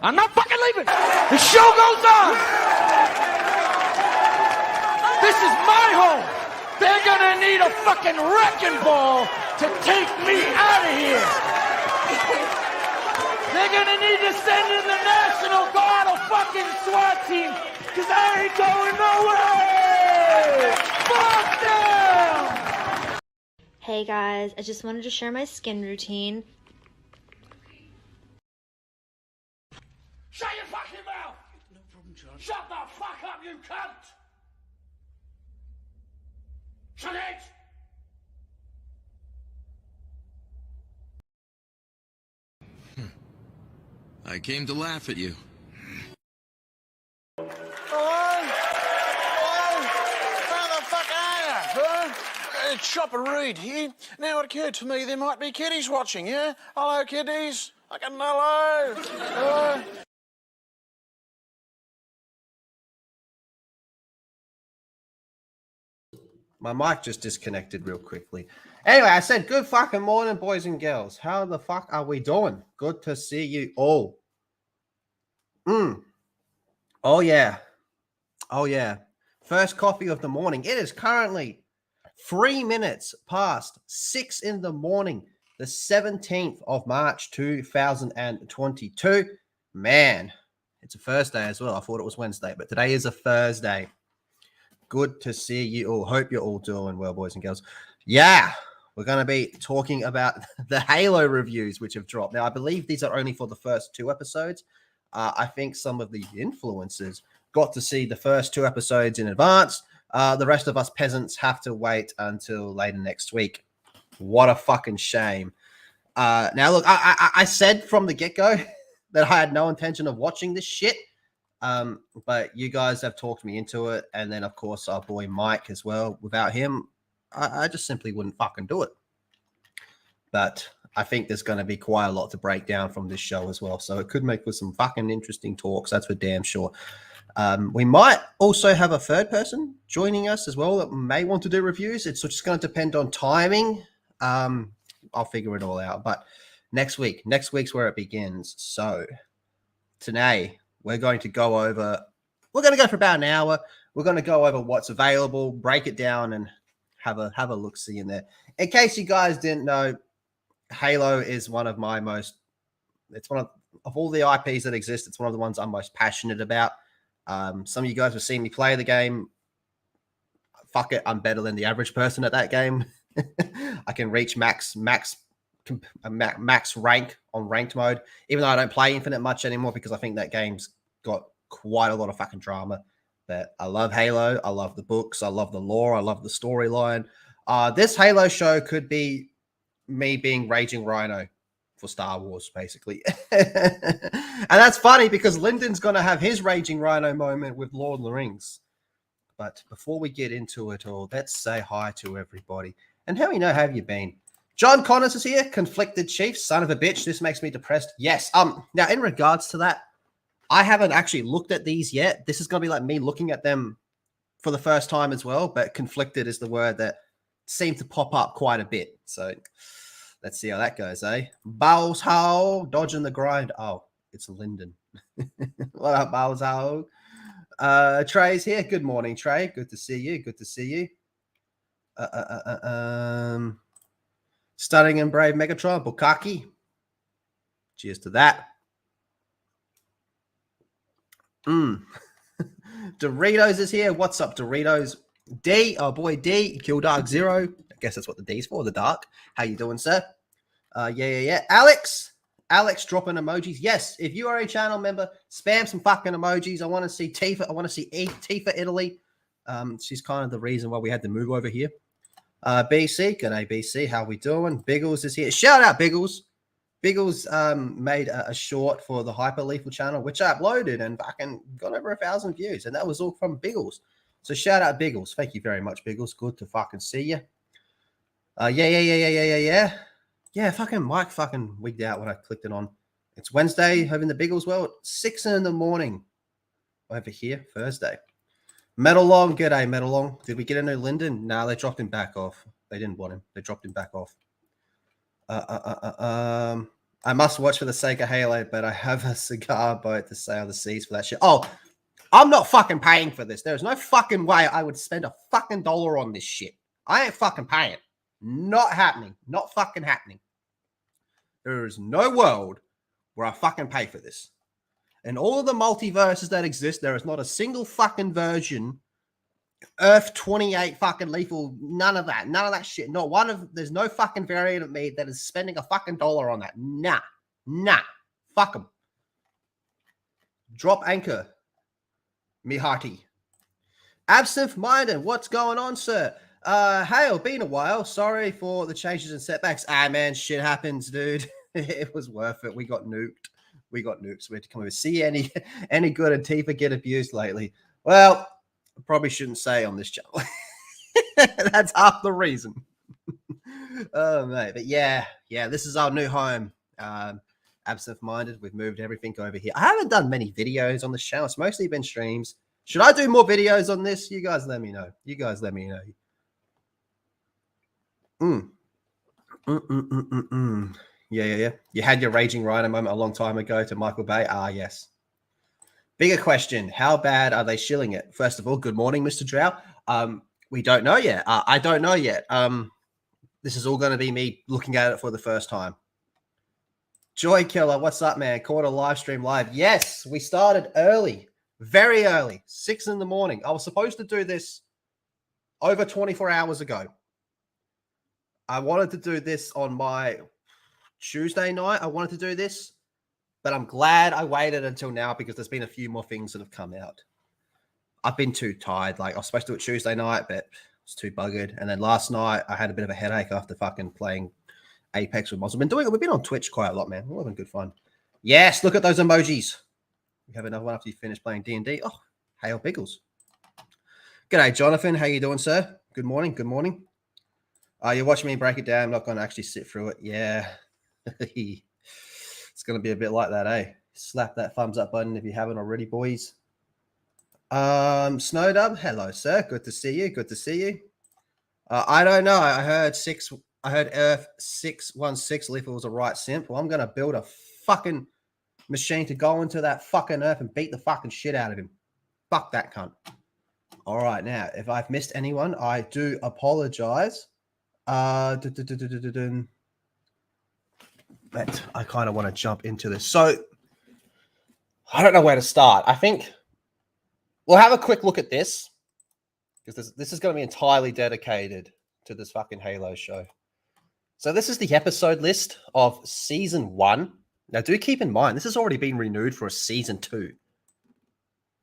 I'm not fucking leaving. The show goes on. This is my home. They're gonna need a fucking wrecking ball to take me out of here. They're gonna need to send in the National Guard or fucking SWAT team, because I ain't going nowhere. Fuck them. Hey guys, I just wanted to share my skin routine. Shut your fucking mouth! No problem, John. Shut the fuck up, you cunt! Shut it! I came to laugh at you. Hello? Where the fuck are you? Huh? It's Chopper Reed here. Now it occurred to me there might be kiddies watching, yeah? Hello, kiddies. Fucking hello. Hello. My mic just disconnected real quickly. Anyway, I said good fucking morning, boys and girls. How the fuck are we doing? Good to see you all. Oh, yeah. Oh, yeah. First coffee of the morning. It is currently 3 minutes past 6 in the morning, the 17th of March, 2022. Man, it's a Thursday as well. I thought it was Wednesday, but today is a Thursday. Good to see you all. Hope you're all doing well, boys and girls. Yeah, we're going to be talking about the Halo reviews, which have dropped. Now, I believe these are only for the first 2 episodes. I think some of the influencers got to see the first 2 episodes in advance. The rest of us peasants have to wait until later next week. What a fucking shame. Now, look, I said from the get-go that I had no intention of watching this shit. But you guys have talked me into it. And then, of course, our boy Mike as well. Without him, I just simply wouldn't fucking do it. But I think there's going to be quite a lot to break down from this show as well. So it could make for some fucking interesting talks. That's for damn sure. We might also have a third person joining us as well that may want to do reviews. It's just going to depend on timing. I'll figure it all out. But next week's where it begins. So today we're going to go for about an hour. We're going to go over what's available, break it down, and have a look-see in there. In case you guys didn't know, Halo is one of all the IPs that exist, it's one of the ones I'm most passionate about. Some of you guys have seen me play the game. Fuck it, I'm better than the average person at that game. I can reach max rank on ranked mode, even though I don't play Infinite much anymore because I think that game's got quite a lot of fucking drama. But I love Halo. I love the books. I love the lore. I love the storyline. This Halo show could be me being Raging Rhino for Star Wars, basically. And that's funny because Lyndon's going to have his Raging Rhino moment with Lord of the Rings. But before we get into it all, let's say hi to everybody. And how have you been? John Connors is here, Conflicted Chief, son of a bitch. This makes me depressed. Yes. Now, in regards to that, I haven't actually looked at these yet. This is going to be like me looking at them for the first time as well. But conflicted is the word that seemed to pop up quite a bit. So let's see how that goes, eh? Bowles Howe, dodging the grind. Oh, it's Lyndon. What up, Bowles Howe? Trey's here. Good morning, Trey. Good to see you. Good to see you. Stunning and Brave Megatron, Bukaki. Cheers to that. Doritos is here. What's up, Doritos? D, oh boy, D, Kill Dark Zero. I guess that's what the D's for, the dark. How you doing, sir? Yeah. Alex dropping emojis. Yes, if you are a channel member, spam some fucking emojis. I want to see Tifa. I want to see Tifa Italy. She's kind of the reason why we had to move over here. BC, g'day BC. How we doing? Biggles is here. Shout out Biggles. Biggles made a short for the Hyper Lethal channel, which I uploaded and fucking got over 1,000 views, and that was all from Biggles. So shout out Biggles. Thank you very much, Biggles. Good to fucking see you. Yeah. Fucking Mike fucking wigged out when I clicked it on. It's Wednesday, having the Biggles world, 6 in the morning over here, Thursday. Metalong, g'day Metalong. Did we get a new Lyndon? No, they dropped him back off. They didn't want him. They dropped him back off. I must watch for the sake of Halo, but I have a cigar boat to sail the seas for that shit. Oh, I'm not fucking paying for this. There's no fucking way I would spend a fucking dollar on this shit. I ain't fucking paying. Not happening. Not fucking happening. There is no world where I fucking pay for this. In all of the multiverses that exist, there is not a single fucking version, Earth 28 fucking lethal, none of that shit. Not one of, there's no fucking variant of me that is spending a fucking dollar on that. Nah, fuck them. Drop anchor, me hearty. Absinthe minded, what's going on, sir? Hey, been a while. Sorry for the changes and setbacks. Man, shit happens, dude. It was worth it. We got nuked. We had to come over. See any good Antifa get abused lately? Well, I probably shouldn't say on this channel. That's half the reason. Oh, mate. But yeah, this is our new home. Absent-minded. We've moved everything over here. I haven't done many videos on this channel. It's mostly been streams. Should I do more videos on this? You guys let me know. Yeah. You had your raging rhino moment a long time ago to Michael Bay. Yes. Bigger question. How bad are they shilling it? First of all, good morning, Mr. Drow. We don't know yet. I don't know yet. This is all going to be me looking at it for the first time. Joy Killer, what's up, man? Caught a live stream live. Yes, we started early. Very early. 6 in the morning. I was supposed to do this over 24 hours ago. I wanted to do this on my Tuesday night. I wanted to do this, but I'm glad I waited until now because there's been a few more things that have come out. I've been too tired. Like, I was supposed to do it Tuesday night, but I was too buggered. And then last night, I had a bit of a headache after fucking playing Apex with mods. We've been on Twitch quite a lot, man. It's been good fun. Yes, look at those emojis. We have another one after you finish playing D&D. Oh, hail pickles. G'day, Jonathan. How you doing, sir? Good morning. You're watching me break it down. I'm not going to actually sit through it. Yeah. It's going to be a bit like that, eh? Slap that thumbs up button if you haven't already, boys. Snowdub, hello, sir. Good to see you. I don't know. I heard Earth 616 lethal was a right simp. Well, I'm going to build a fucking machine to go into that fucking Earth and beat the fucking shit out of him. Fuck that cunt. All right, now, if I've missed anyone, I do apologize. But I kind of want to jump into this. So, I don't know where to start. I think we'll have a quick look at this because this is going to be entirely dedicated to this fucking Halo show. So this is the episode list of season 1. Now, do keep in mind, this has already been renewed for a season 2.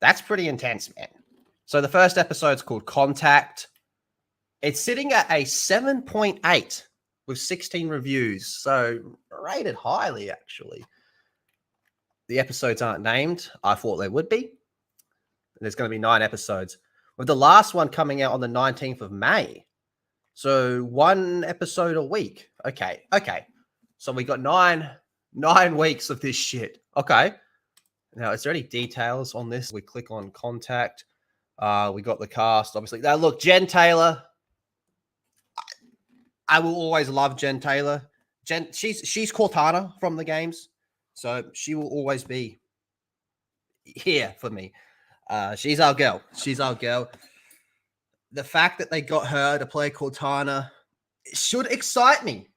That's pretty intense, man. So the first episode's called Contact. It's sitting at a 7.8 with 16 reviews. So rated highly, actually. The episodes aren't named. I thought they would be. There's going to be 9 episodes, with the last one coming out on the 19th of May. So 1 episode a week. Okay. So we got 9 weeks of this shit. Okay. Now, is there any details on this? We click on Contact. We got the cast, obviously. Now, look, Jen Taylor. I will always love Jen Taylor. She's Cortana from the games, so she will always be here for me. She's our girl. The fact that they got her to play Cortana should excite me.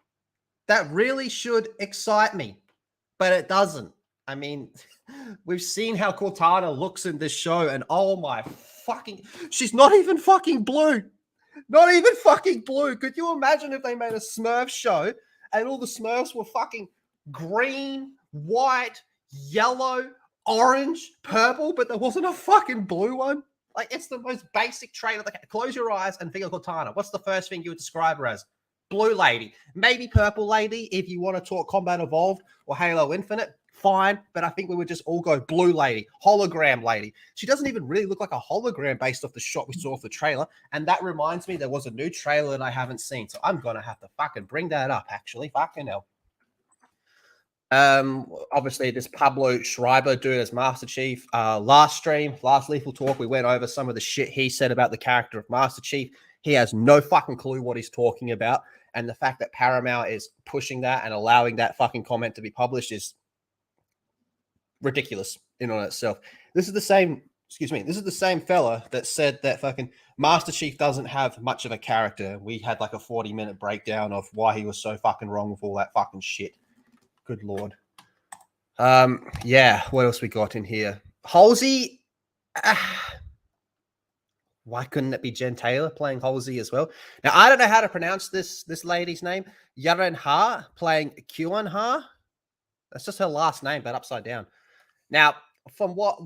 That really should excite me, but it doesn't. I mean, we've seen how Cortana looks in this show, and oh my fucking, she's not even fucking blue. Not even fucking blue. Could you imagine if they made a Smurf show and all the Smurfs were fucking green, white, yellow, orange, purple, but there wasn't a fucking blue one? Like, it's the most basic trait of the... Close your eyes and think of Cortana. What's the first thing you would describe her as? Blue lady. Maybe purple lady if you want to talk Combat Evolved or Halo Infinite. Fine, but I think we would just all go blue lady, hologram lady. She doesn't even really look like a hologram based off the shot we saw of the trailer. And that reminds me, there was a new trailer that I haven't seen. So I'm going to have to fucking bring that up, actually. Fucking hell. Obviously, this Pablo Schreiber dude as Master Chief. Last Lethal Talk, we went over some of the shit he said about the character of Master Chief. He has no fucking clue what he's talking about. And the fact that Paramount is pushing that and allowing that fucking comment to be published is ridiculous in on itself. This is the same, this is the same fella that said that fucking Master Chief doesn't have much of a character. We had like a 40-minute breakdown of why he was so fucking wrong with all that fucking shit. Good Lord. Yeah, what else we got in here? Halsey. Why couldn't it be Jen Taylor playing Halsey as well? Now, I don't know how to pronounce this lady's name. Yaren Ha playing Kyuan Ha. That's just her last name, but upside down. Now, from what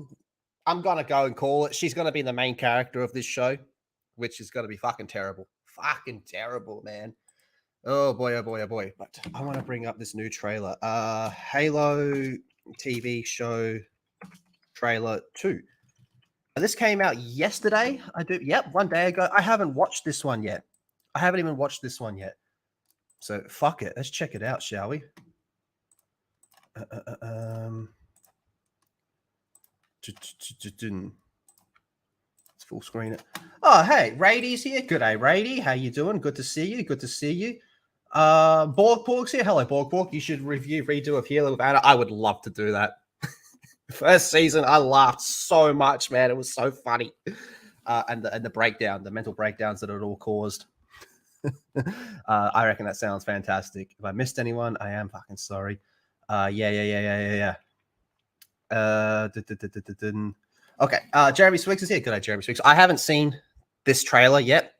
I'm going to go and call it, she's going to be the main character of this show, which is going to be fucking terrible. Fucking terrible, man. Oh, boy, oh, boy, oh, boy. But I want to bring up this new trailer. Halo TV show trailer 2. This came out yesterday. Yep, 1 day ago. I haven't watched this one yet. I haven't even watched this one yet. So fuck it. Let's check it out, shall we? Let's full screen it. Oh, hey, Rady's here. Good day, Rady. How you doing? Good to see you. Good to see you. Borgpork's here. Hello, Borgpork. You should redo of Healer with Anna. I would love to do that. First season, I laughed so much, man. It was so funny. And the breakdown, the mental breakdowns that it all caused. I reckon that sounds fantastic. If I missed anyone, I am fucking sorry. Yeah. Okay. Jeremy Swiggs is here. Good day, Jeremy Swiggs. I haven't seen this trailer yet.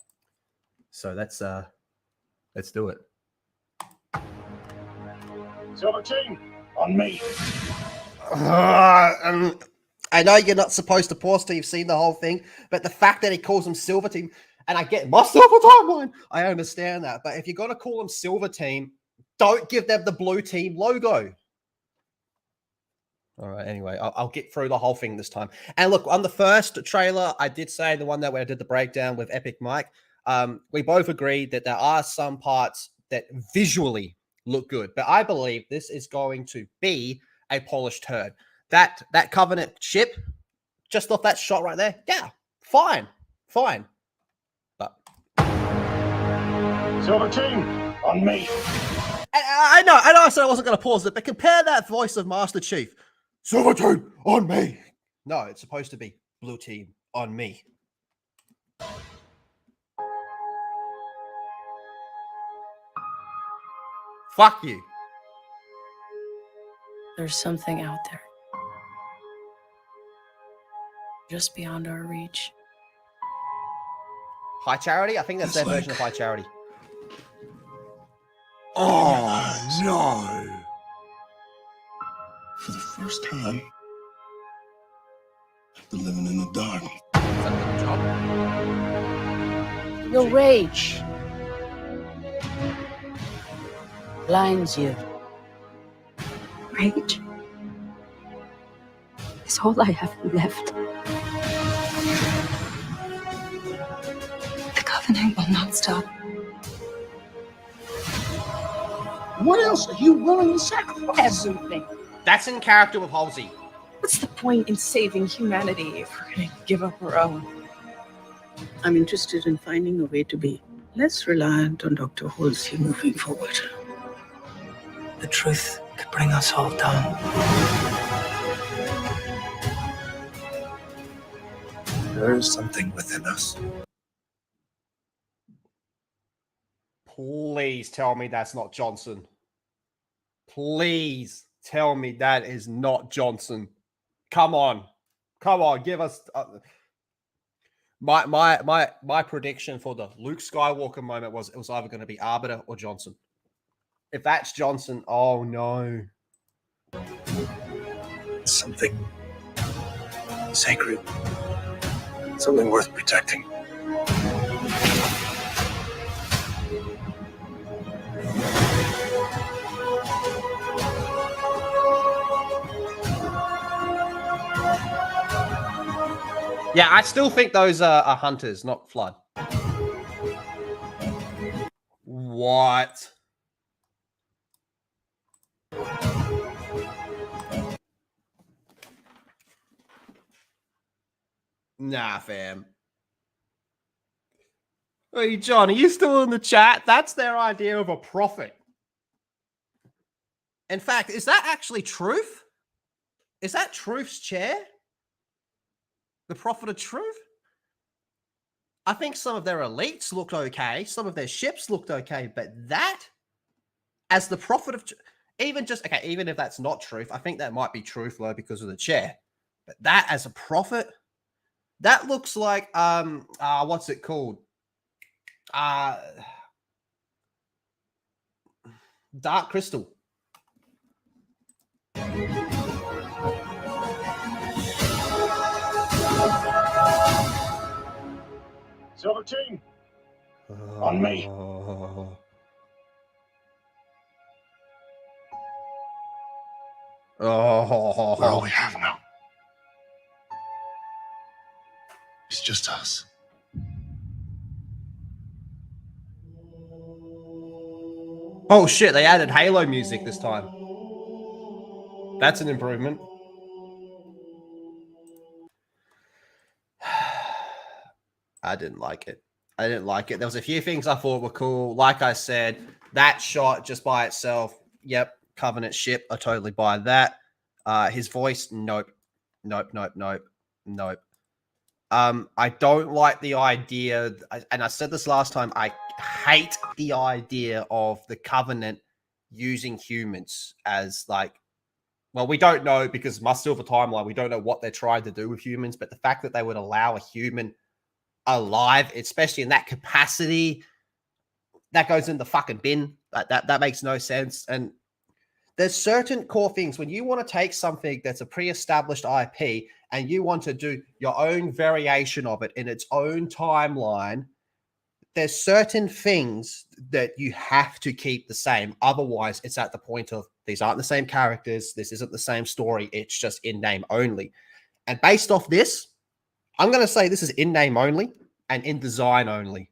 So let's do it. Silver team, on me. I know you're not supposed to pause till you've seen the whole thing, but the fact that he calls them Silver Team, and I get my Silver Timeline, I understand that. But if you're going to call them Silver Team, don't give them the Blue Team logo. All right, anyway, I'll get through the whole thing this time. And look, on the first trailer, I did say, the one that where I did the breakdown with Epic Mike, we both agreed that there are some parts that visually look good. But I believe this is going to be a polished turd. That Covenant ship, just off that shot right there, yeah, fine. But Silver team, on me. I know I said I wasn't going to pause it, but compare that voice of Master Chief. Silver team, on me. No, it's supposed to be Blue Team, on me. Fuck you. There's something out there. Just beyond our reach. High Charity? I think that's their version of High Charity. Oh, no. For the first time, I've been living in the dark. Your rage blinds you. Rage is all I have left. The Covenant will not stop. What else are you willing to sacrifice? Everything. That's in character with Halsey. What's the point in saving humanity if we're going to give up our own? I'm interested in finding a way to be less reliant on Dr. Halsey moving forward. The truth could bring us all down. There is something within us. Please tell me that's not Johnson. Please tell me that is not Johnson. Come on, give us my prediction for the Luke Skywalker moment was it was either going to be Arbiter or Johnson. If that's Johnson, oh no. Something sacred. Something worth protecting. Yeah, I still think those are hunters, not Flood. What? Nah, fam. Hey, John, are you still in the chat? That's their idea of a prophet. In fact, is that actually Truth? Is that Truth's chair? The prophet of Truth? I think some of their elites looked okay. Some of their ships looked okay. But that, as the prophet of... Even just... Okay, even if that's not Truth, I think that might be Truth, though, because of the chair. But that as a prophet... That looks like... what's it called? Dark Crystal. 17. On me. We're all we have now. It's just us. Oh shit, they added Halo music this time. That's an improvement. I didn't like it. I didn't like it. There was a few things I thought were cool. Like I said, that shot just by itself, yep, Covenant ship. I totally buy that. His voice, nope. Nope. I don't like the idea, and I said this last time, I hate the idea of the Covenant using humans as like, well, we don't know because my Silver timeline, we don't know what they're trying to do with humans, but the fact that they would allow a human alive, especially in that capacity, that goes in the fucking bin. That makes no sense. And there's certain core things when you want to take something that's a pre-established IP and you want to do your own variation of it in its own timeline, there's certain things that you have to keep the same. Otherwise, it's at the point of these aren't the same characters. This isn't the same story. It's just in name only. And based off this, I'm going to say this is in name only and in design only.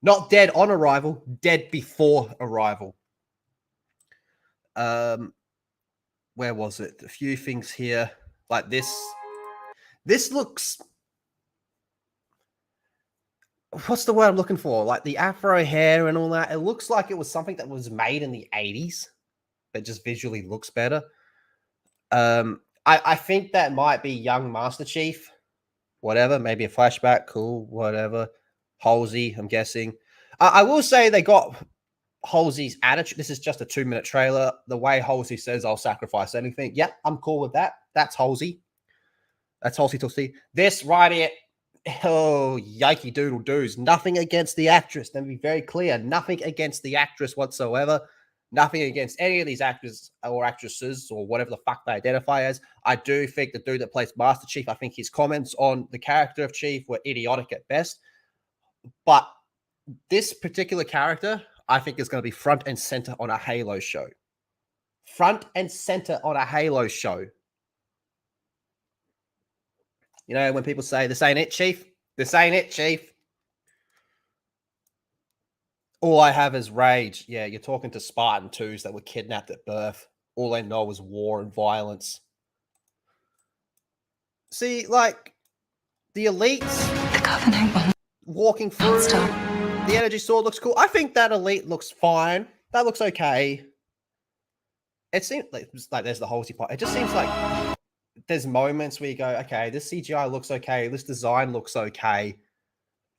Not dead on arrival, dead before arrival. Where was it? A few things here like this. This looks... What's the word I'm looking for? Like the afro hair and all that. It looks like it was something that was made in the 80s, but just visually looks better. I think that might be young Master Chief. Whatever, maybe a flashback. Cool, whatever. Halsey, I'm guessing. I will say they got Halsey's attitude. This is just a 2-minute trailer. The way Halsey says, I'll sacrifice anything. Yeah, I'm cool with that. That's Halsey. That's Halsey Tulsi. This right here, oh, yikey doodle doos. Nothing against the actress. Let me be very clear. Nothing against the actress whatsoever. Nothing against any of these actors or actresses or whatever the fuck they identify as. I do think the dude that plays Master Chief, I think his comments on the character of Chief were idiotic at best. But this particular character, I think is going to be front and center on a Halo show. Front and center on a Halo show. You know, when people say, this ain't it, Chief? This ain't it, Chief. All I have is rage. Yeah, you're talking to Spartan 2s that were kidnapped at birth. All they know is war and violence. See, like, the elites... The Covenant walking through, the energy sword looks cool. I think that elite looks fine. That looks okay. It seems like there's the Halsey part. It just seems like there's moments where you go, okay, this CGI looks okay. This design looks okay.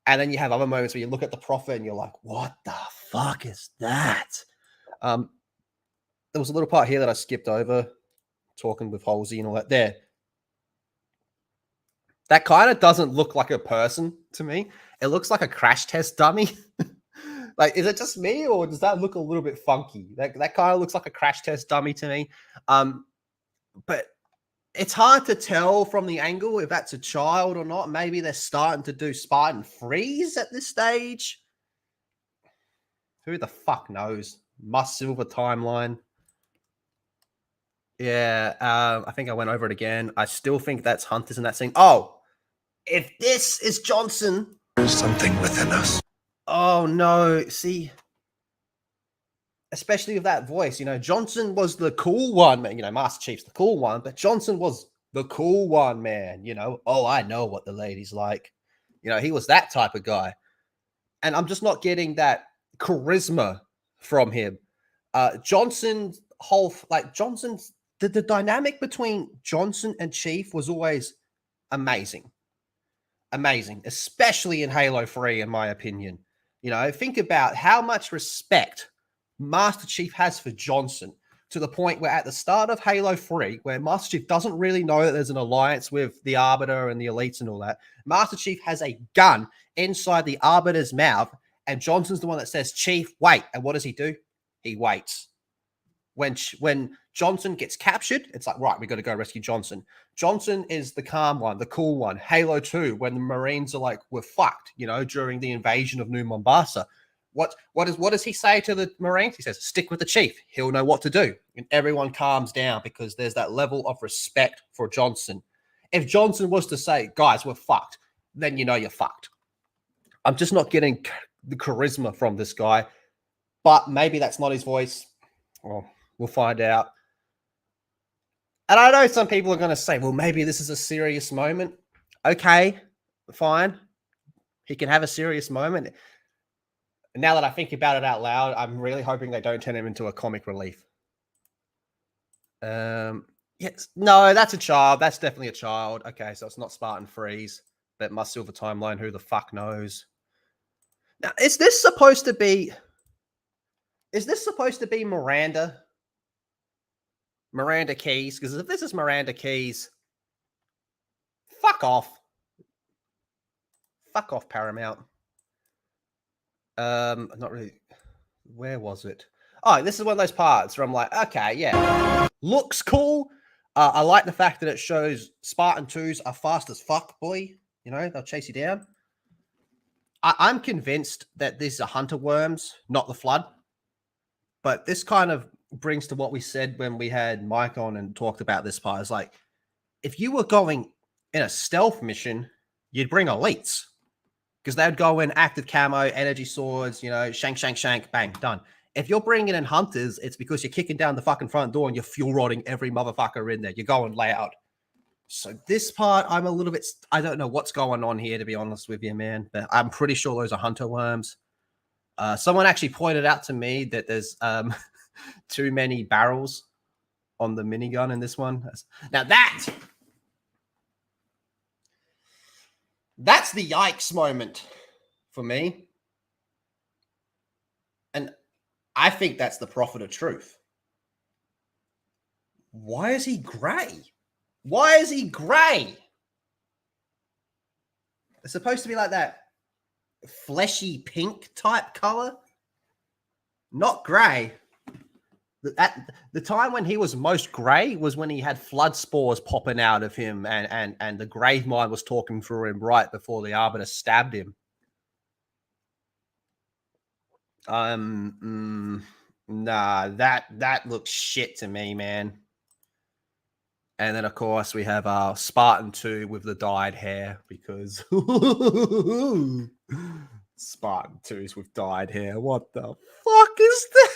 And then you have other moments where you look at the Prophet and you're like, what the fuck is that? There was a little part here that I skipped over, talking with Halsey and all that there. That kind of doesn't look like a person to me. It looks like a crash test dummy. Like, is it just me or does that look a little bit funky? That kind of looks like a crash test dummy to me. But it's hard to tell from the angle if that's a child or not. Maybe they're starting to do Spartan Freeze at this stage. Who the fuck knows? Must Silver timeline. Yeah, I think I went over it again. I still think that's Hunters in that scene. Oh, if this is Johnson... There's something within us. Oh, no. See, especially with that voice, you know, Johnson was the cool one, man. You know, Master Chief's the cool one, but Johnson was the cool one, man. You know, oh, I know what the ladies like. You know, he was that type of guy. And I'm just not getting that charisma from him. Johnson's Johnson's the dynamic between Johnson and Chief was always amazing. Amazing, especially in Halo 3, in my opinion. You know, think about how much respect Master Chief has for Johnson, to the point where at the start of Halo 3, where Master Chief doesn't really know that there's an alliance with the Arbiter and the Elites and all that, Master Chief has a gun inside the Arbiter's mouth, and Johnson's the one that says, Chief, wait. And what does he do? He waits. When Johnson gets captured, it's like, right, we got to go rescue Johnson. Johnson is the calm one, the cool one. Halo 2, when the Marines are like, we're fucked, you know, during the invasion of New Mombasa. What does he say to the Marines? He says, stick with the Chief. He'll know what to do. And everyone calms down because there's that level of respect for Johnson. If Johnson was to say, guys, we're fucked, then you know you're fucked. I'm just not getting the charisma from this guy. But maybe that's not his voice. Well, we'll find out. And I know some people are going to say, well, maybe this is a serious moment. Okay, fine. He can have a serious moment. Now that I think about it out loud, I'm really hoping they don't turn him into a comic relief. Yes, no, that's a child. That's definitely a child. Okay, so it's not Spartan Freeze, but my Silver Timeline, who the fuck knows? Now, is this supposed to be Miranda? Miranda Keys? Because if this is Miranda Keys, fuck off. Fuck off, Paramount. Not really. Where was it? Oh, this is one of those parts where I'm like, okay, yeah, looks cool. I like the fact that it shows Spartan 2s are fast as fuck, boy. You know, they'll chase you down. I'm convinced that these are hunter worms, not the Flood. But this kind of brings to what we said when we had Mike on and talked about this part. It's like, if you were going in a stealth mission, you'd bring elites. Because they'd go in active camo, energy swords, you know, shank, shank, shank, bang, done. If you're bringing in hunters, it's because you're kicking down the fucking front door and you're fuel rodding every motherfucker in there. You're going loud. So this part, I'm a little bit, I don't know what's going on here, to be honest with you, man. But I'm pretty sure those are hunter worms. Someone actually pointed out to me that there's too many barrels on the minigun in this one. Now that's the yikes moment for me. And I think that's the prophet of truth. Why is he gray? Why is he gray? It's supposed to be like that fleshy pink type color. Not gray. At the time when he was most gray was when he had flood spores popping out of him and the grave mind was talking through him right before the Arbiter stabbed him. Nah, that looks shit to me, man. And then, of course, we have our Spartan 2 with the dyed hair because Spartan 2s with dyed hair. What the fuck is that?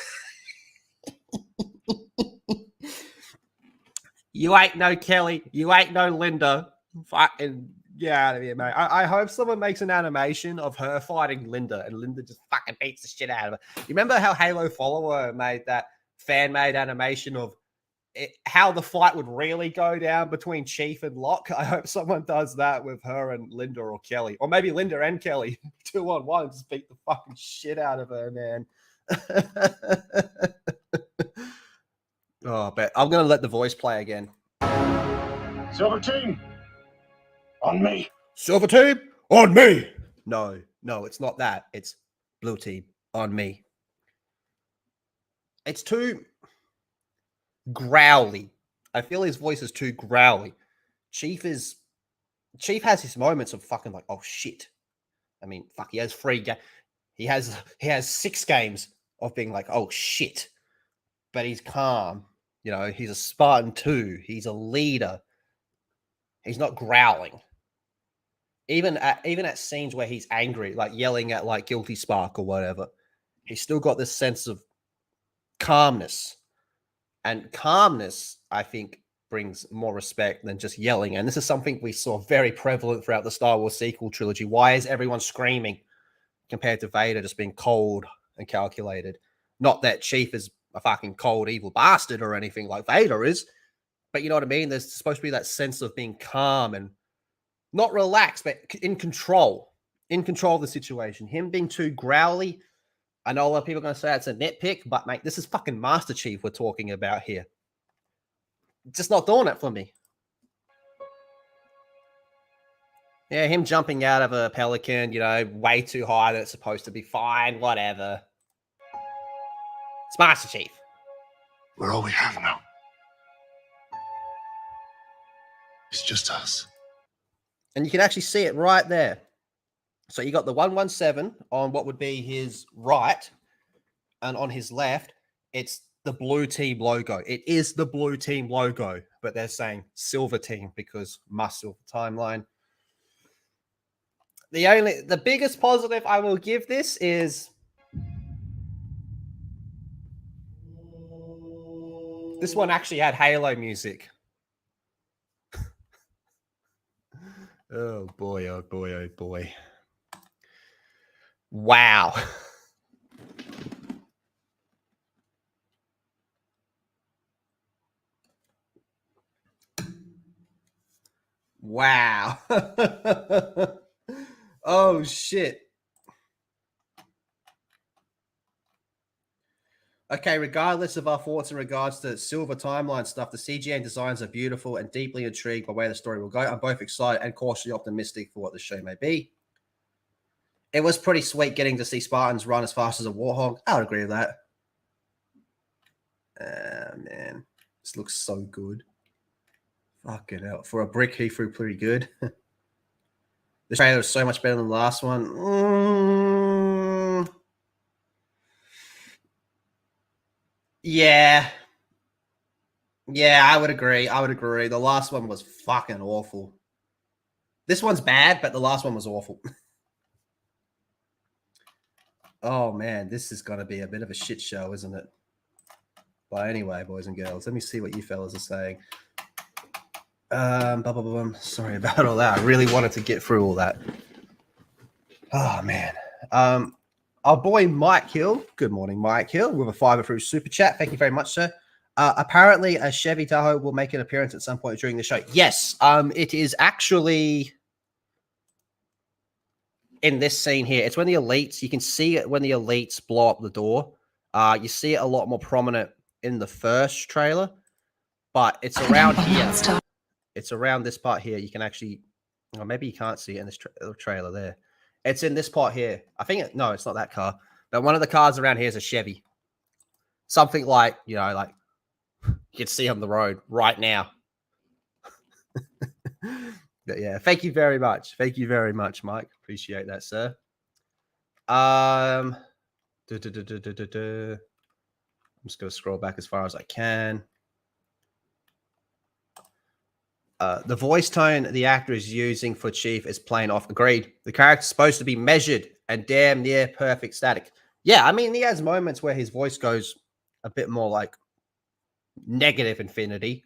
You ain't no Kelly. You ain't no Linda. Fucking get out of here, mate. I hope someone makes an animation of her fighting Linda and Linda just fucking beats the shit out of her. You remember how Halo Follower made that fan-made animation of how the fight would really go down between Chief and Locke? I hope someone does that with her and Linda or Kelly. Or maybe Linda and Kelly 2-on-1 just beat the fucking shit out of her, man. Oh, but I'm going to let the voice play again. Silver team, on me. Silver team, on me. No, it's not that. It's blue team, on me. It's too growly. I feel his voice is too growly. Chief has his moments of fucking like, oh shit. I mean, fuck, he has 3 games. He has 6 games of being like, oh shit. But he's calm. You know, he's a Spartan 2. He's a leader. He's not growling. Even at scenes where he's angry, like yelling at like Guilty Spark or whatever, he's still got this sense of calmness. And calmness, I think, brings more respect than just yelling. And this is something we saw very prevalent throughout the Star Wars sequel trilogy. Why is everyone screaming? compared to Vader just being cold and calculated. Not that Chief is a fucking cold, evil bastard or anything like Vader is, but you know what I mean? There's supposed to be that sense of being calm and not relaxed, but in control of the situation. Him being too growly, I know a lot of people are going to say it's a nitpick, but mate, this is fucking Master Chief we're talking about here. Just not doing it for me. Yeah, him jumping out of a pelican, you know, way too high that it's supposed to be fine, whatever. It's Master Chief. We're all we have now. It's just us. And you can actually see it right there. So you got the 117 on what would be his right, and on his left, it's the blue team logo. It is the blue team logo, but they're saying silver team because must silver timeline. The biggest positive I will give this is this one actually had Halo music. Oh boy, oh boy, oh boy. Wow. Wow. Oh shit. Okay, regardless of our thoughts in regards to silver timeline stuff, the CGN designs are beautiful and deeply intrigued by where the story will go. I'm both excited and cautiously optimistic for what the show may be. It was pretty sweet getting to see Spartans run as fast as a Warthog. I would agree with that. Man, this looks so good. Fucking hell. For a brick, he threw pretty good. This trailer was so much better than the last one. Yeah. Yeah, I would agree. The last one was fucking awful. This one's bad, but the last one was awful. Oh, man, this is going to be a bit of a shit show, isn't it? But anyway, boys and girls, let me see what you fellas are saying. Sorry about all that. I really wanted to get through all that. Oh, man. Our boy Mike Hill. Good morning, Mike Hill, with a $5 through super chat. Thank you very much, sir. Apparently, a Chevy Tahoe will make an appearance at some point during the show. Yes, it is actually in this scene here. It's when the elites, you can see it when the elites blow up the door. You see it a lot more prominent in the first trailer, but it's around here. It's around this part here. You can actually, or maybe you can't see it in this trailer there. It's in this part here. I think, no, it's not that car, but one of the cars around here is a Chevy. Something like, you know, like you can see on the road right now. But yeah, thank you very much. Thank you very much, Mike. Appreciate that, sir. I'm just going to scroll back as far as I can. The voice tone the actor is using for Chief is plain off. Agreed. The character's supposed to be measured and damn near perfect static. Yeah, I mean, he has moments where his voice goes a bit more like negative infinity.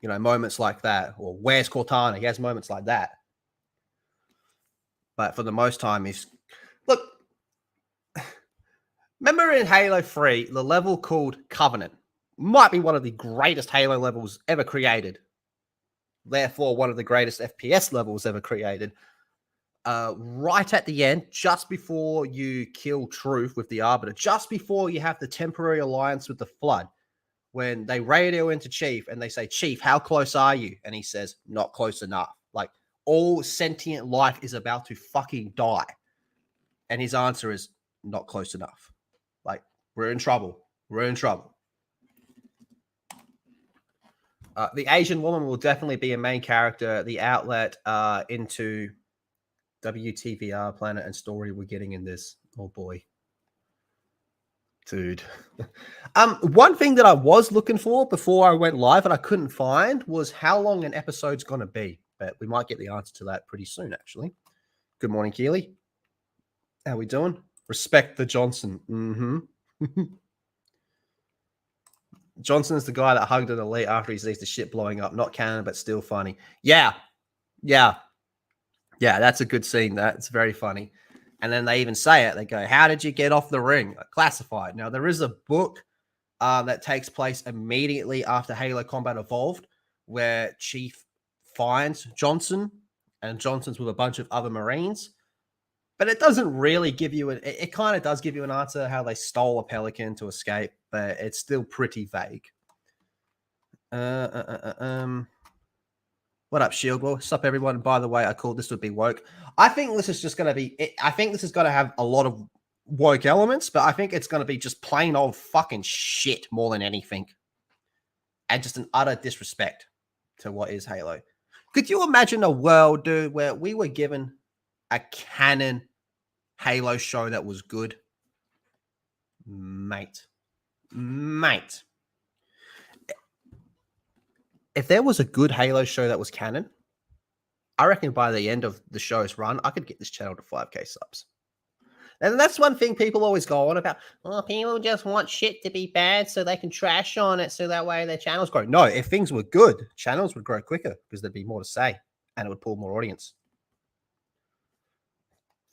You know, moments like that. Or where's Cortana? He has moments like that. But for the most time, he's... Look, remember in Halo 3, the level called Covenant might be one of the greatest Halo levels ever created. Therefore, one of the greatest FPS levels ever created. Right at the end, just before you kill Truth with the Arbiter, just before you have the temporary alliance with the Flood, when they radio into Chief and they say, Chief, how close are you? And he says, not close enough. Like, all sentient life is about to fucking die. And his answer is, not close enough. Like, we're in trouble. We're in trouble. The Asian woman will definitely be a main character. The outlet into WTVR planet and story we're getting in this. Oh, boy. Dude. One thing that I was looking for before I went live and I couldn't find was how long an episode's going to be. But we might get the answer to that pretty soon, actually. Good morning, Keely. How we doing? Respect the Johnson. Mm-hmm. Johnson is the guy that hugged an elite after he sees the shit blowing up. Not canon, but still funny. Yeah. Yeah. Yeah, that's a good scene. That's very funny. And then they even say it. They go, "How did you get off the ring?" Classified. Now, there is a book that takes place immediately after Halo Combat Evolved, where Chief finds Johnson, and Johnson's with a bunch of other Marines. But it doesn't really give you it kind of does give you an answer how they stole a Pelican to escape, but it's still pretty vague. What up, Shield? What's up, everyone? By the way, I called this would be woke. I think this is just going to be. I think this is going to have a lot of woke elements, but I think it's going to be just plain old fucking shit more than anything, and just an utter disrespect to what is Halo. Could you imagine a world, dude, where we were given a canon Halo show that was good? Mate. If there was a good Halo show that was canon, I reckon by the end of the show's run, I could get this channel to 5K subs. And that's one thing people always go on about. Oh, people just want shit to be bad so they can trash on it so that way their channels grow. No, if things were good, channels would grow quicker because there'd be more to say and it would pull more audience.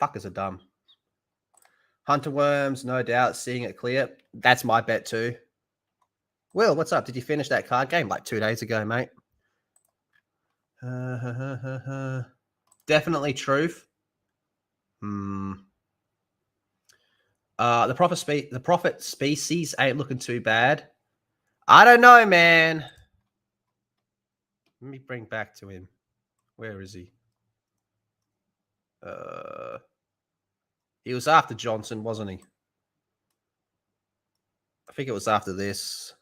Fuckers are dumb. Hunter Worms, no doubt, seeing it clear. That's my bet too. Will, what's up? Did you finish that card game like 2 days ago, mate? Definitely truth. The prophet species ain't looking too bad. I don't know, man. Let me bring back to him. Where is he? He was after Johnson, wasn't he? I think it was after this.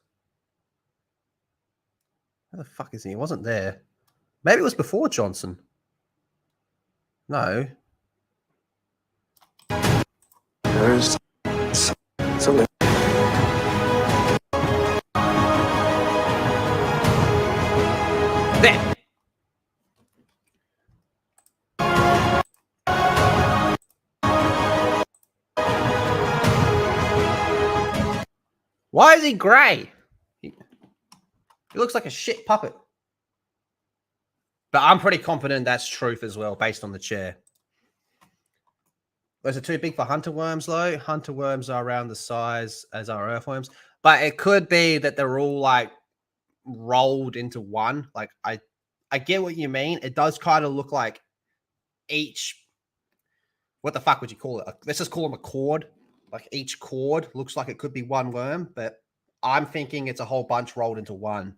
Where the fuck is he? He wasn't there. Maybe it was before Johnson. No. There's something. There. Why is he grey? He looks like a shit puppet. But I'm pretty confident that's truth as well, based on the chair. Those are too big for hunter worms, though. Hunter worms are around the size as our earthworms. But it could be that they're all like rolled into one. Like I get what you mean. It does kind of look like each. What the fuck would you call it? Let's just call them a cord. Like each cord looks like it could be one worm, but I'm thinking it's a whole bunch rolled into one.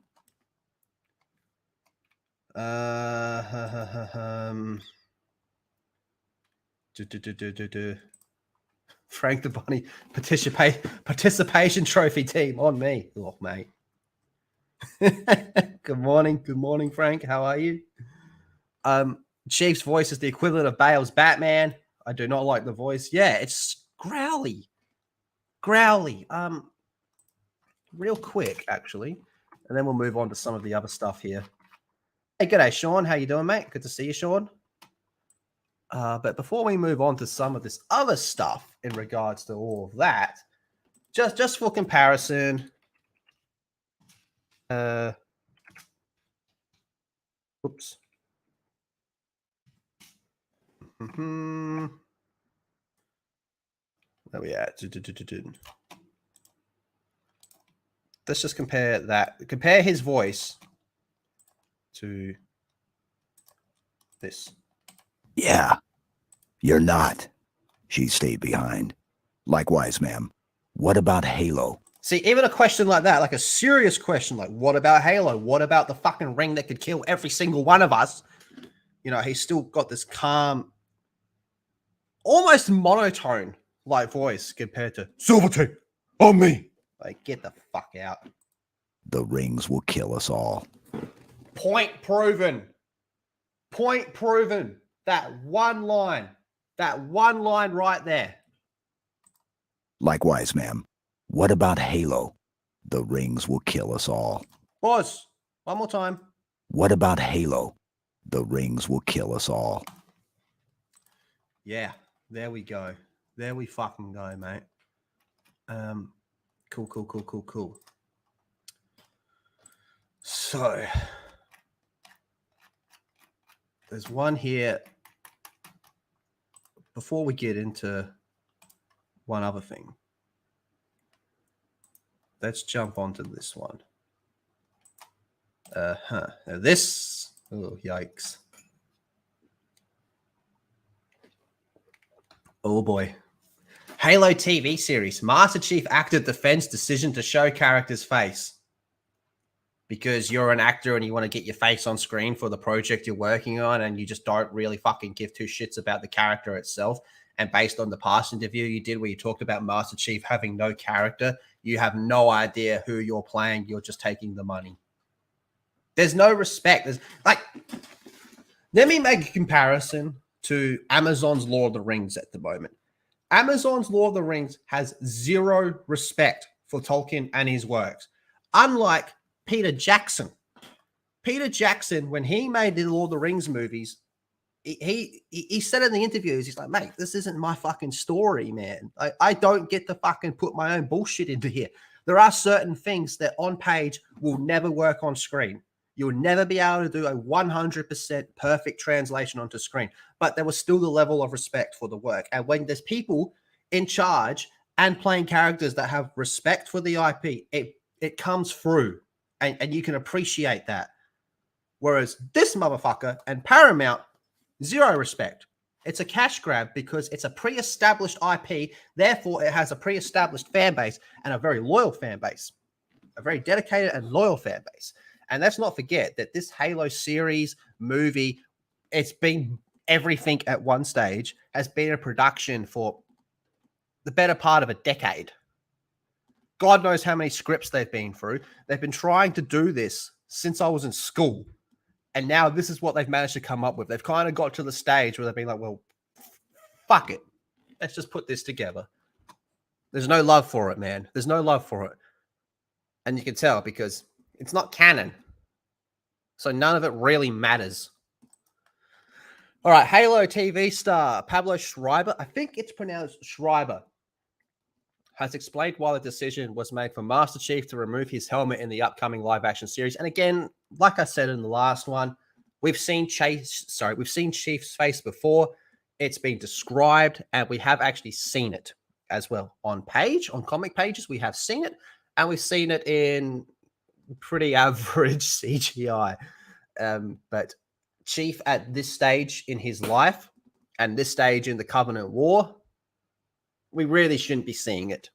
Frank the Bunny participation trophy team on me. Oh, mate. Good morning, Frank. How are you? Chief's voice is the equivalent of Bale's Batman. I do not like the voice. Yeah, it's growly. Real quick, actually, and then we'll move on to some of the other stuff here. Hey, g'day, Sean. How you doing, mate? Good to see you, Sean. But before we move on to some of this other stuff in regards to all of that, just for comparison, oops. Where we at? Let's just compare that. Compare his voice to this. Yeah, you're not. She stayed behind. Likewise, ma'am. What about Halo? See, even a question like that, like a serious question, like, what about Halo? What about the fucking ring that could kill every single one of us? You know, he's still got this calm, almost monotone like voice compared to Silver Tape on me. Like, get the fuck out. The rings will kill us all. Point proven. Point proven. That one line right there. Likewise, ma'am. What about Halo? The rings will kill us all. Pause. One more time. What about Halo? The rings will kill us all. Yeah, there we go. There we fucking go, mate. Cool. So, there's one here before we get into one other thing, let's jump onto this one. Now this, oh, yikes. Oh boy. Halo TV series. Master Chief actor defends decision to show character's face. Because you're an actor and you want to get your face on screen for the project you're working on, and you just don't really fucking give two shits about the character itself. And based on the past interview you did where you talked about Master Chief having no character, you have no idea who you're playing. You're just taking the money. There's no respect. There's like, let me make a comparison to Amazon's Lord of the Rings at the moment. Amazon's Lord of the Rings has zero respect for Tolkien and his works. Unlike Peter Jackson. Peter Jackson, when he made the Lord of the Rings movies, he said in the interviews, he's like, mate, this isn't my fucking story, man. I don't get to fucking put my own bullshit into here. There are certain things that on page will never work on screen. You'll never be able to do a 100% perfect translation onto screen, but there was still the level of respect for the work. And when there's people in charge and playing characters that have respect for the IP, it comes through, and you can appreciate that. Whereas this motherfucker and Paramount, zero respect. It's a cash grab because it's a pre-established IP. Therefore, it has a pre-established fan base and a very loyal fan base, a very dedicated and loyal fan base. And let's not forget that this Halo series, movie, it's been everything at one stage, has been in production for the better part of a decade. God knows how many scripts they've been through. They've been trying to do this since I was in school. And now this is what they've managed to come up with. They've kind of got to the stage where they've been like, well, fuck it. Let's just put this together. There's no love for it, man. There's no love for it. And you can tell because it's not canon. So none of it really matters. All right, Halo TV star Pablo Schreiber, I think it's pronounced Schreiber, has explained why the decision was made for Master Chief to remove his helmet in the upcoming live-action series. And again, like I said in the last one, we've seen Chief's face before. It's been described, and we have actually seen it as well on comic pages. We have seen it, and we've seen it in pretty average CGI. But Chief at this stage in his life and this stage in the Covenant War, we really shouldn't be seeing it.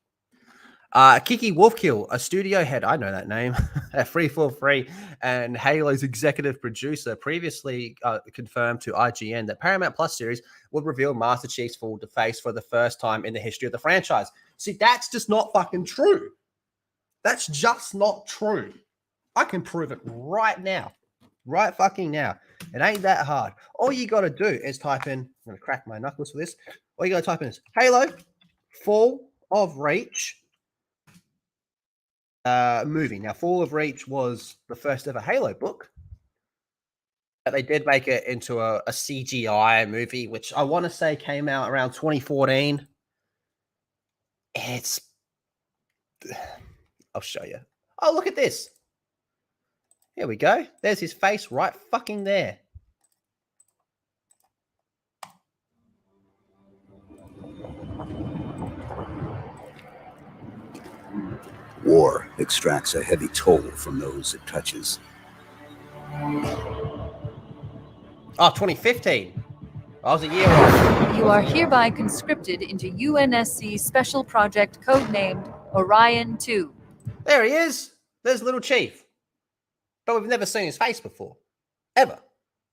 Kiki Wolfkill, a studio head, I know that name, at 343, and Halo's executive producer, previously confirmed to IGN that Paramount Plus series would reveal Master Chief's full face for the first time in the history of the franchise. See, that's just not fucking true. That's just not true. I can prove it right now. Right fucking now. It ain't that hard. All you got to do is type in, I'm going to crack my knuckles for this. All you got to type in is Halo Fall of Reach movie. Now, Fall of Reach was the first ever Halo book. But they did make it into a CGI movie, which I want to say came out around 2014. I'll show you. Oh, look at this. Here we go. There's his face right fucking there. War extracts a heavy toll from those it touches. Oh, 2015. I was a year old. You are hereby conscripted into UNSC Special Project codenamed Orion 2. There he is. There's Little Chief. But we've never seen his face before. Ever.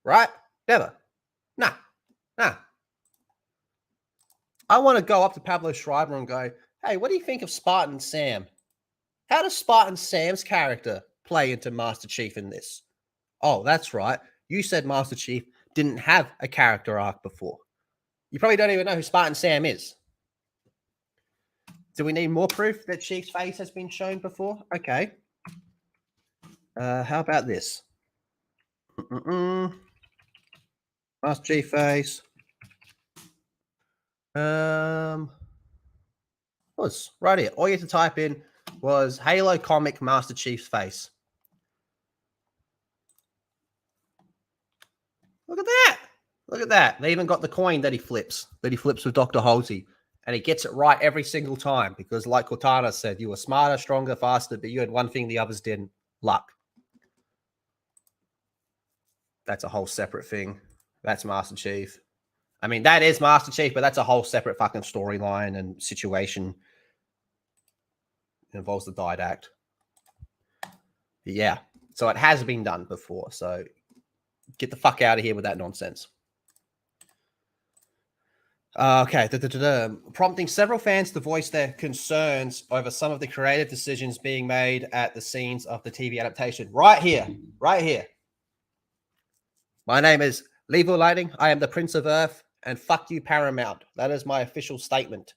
Right? Never. Nah. I want to go up to Pablo Schreiber and go, hey, what do you think of Spartan Sam? How does Spartan Sam's character play into Master Chief in this? Oh, that's right. You said Master Chief didn't have a character arc before. You probably don't even know who Spartan Sam is. Do we need more proof that Chief's face has been shown before? Okay. How about this? Master Chief face. Was right here. All you had to type in was Halo comic Master Chief's face. Look at that. Look at that. They even got the coin that he flips with Dr. Halsey. And he gets it right every single time because, like Cortana said, you were smarter, stronger, faster, but you had one thing the others didn't. Luck. That's a whole separate thing. That's Master Chief. I mean, that is Master Chief, but that's a whole separate fucking storyline and situation. It involves the Didact. But yeah. So it has been done before. So get the fuck out of here with that nonsense. Okay. Prompting several fans to voice their concerns over some of the creative decisions being made at the scenes of the TV adaptation. Right here. Right here. My name is Levo Lighting. I am the Prince of Earth. And fuck you, Paramount. That is my official statement.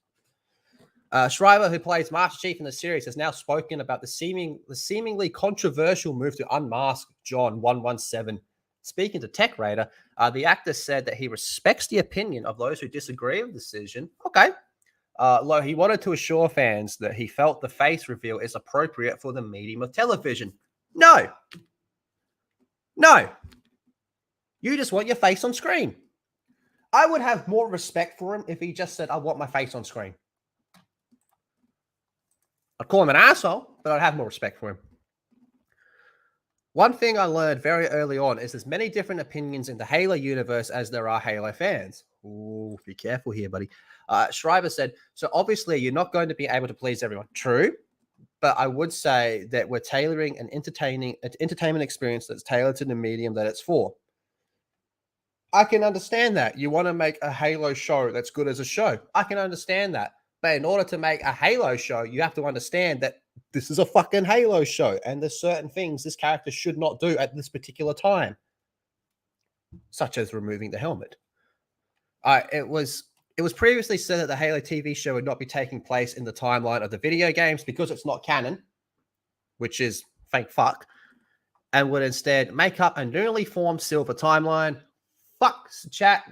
Shriver, who plays Master Chief in the series, has now spoken about the seemingly controversial move to unmask John 117. Speaking to Tech Raider, the actor said that he respects the opinion of those who disagree with the decision. Okay. He wanted to assure fans that he felt the face reveal is appropriate for the medium of television. No. No. You just want your face on screen. I would have more respect for him if he just said, I want my face on screen. I'd call him an asshole, but I'd have more respect for him. One thing I learned very early on is there's many different opinions in the Halo universe as there are Halo fans. Ooh, be careful here, buddy. Shriver said, so obviously you're not going to be able to please everyone. True, but I would say that we're tailoring an entertainment experience that's tailored to the medium that it's for. I can understand that. You want to make a Halo show that's good as a show. I can understand that. But in order to make a Halo show, you have to understand that this is a fucking Halo show. And there's certain things this character should not do at this particular time. Such as removing the helmet. It was previously said that the Halo TV show would not be taking place in the timeline of the video games because it's not canon. Which is thank fuck. And would instead make up a newly formed Silver timeline. Fuck, chat.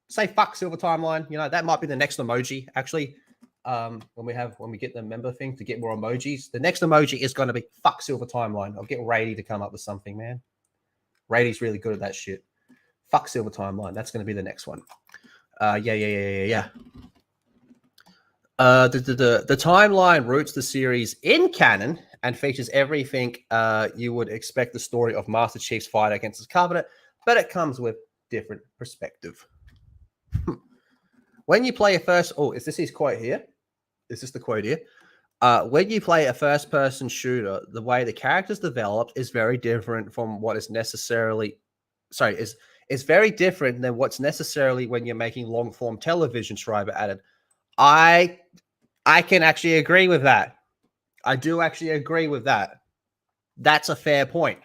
Say fuck Silver timeline. You know, that might be the next emoji, actually. When we get the member thing to get more emojis. The next emoji is going to be fuck Silver timeline. I'll get Rady to come up with something, man. Rady's really good at that shit. Fuck Silver timeline. That's going to be the next one. Yeah. The timeline roots the series in canon and features everything you would expect the story of Master Chief's fight against his Covenant, but it comes with different perspective. When you play a first... Oh, is this his quote here? Is this the quote here? When you play a first-person shooter, the way the character's developed is very different from what is necessarily... Sorry, is very different than what's necessarily when you're making long-form television, Schreiber added. I can actually agree with that. I do actually agree with that. That's a fair point.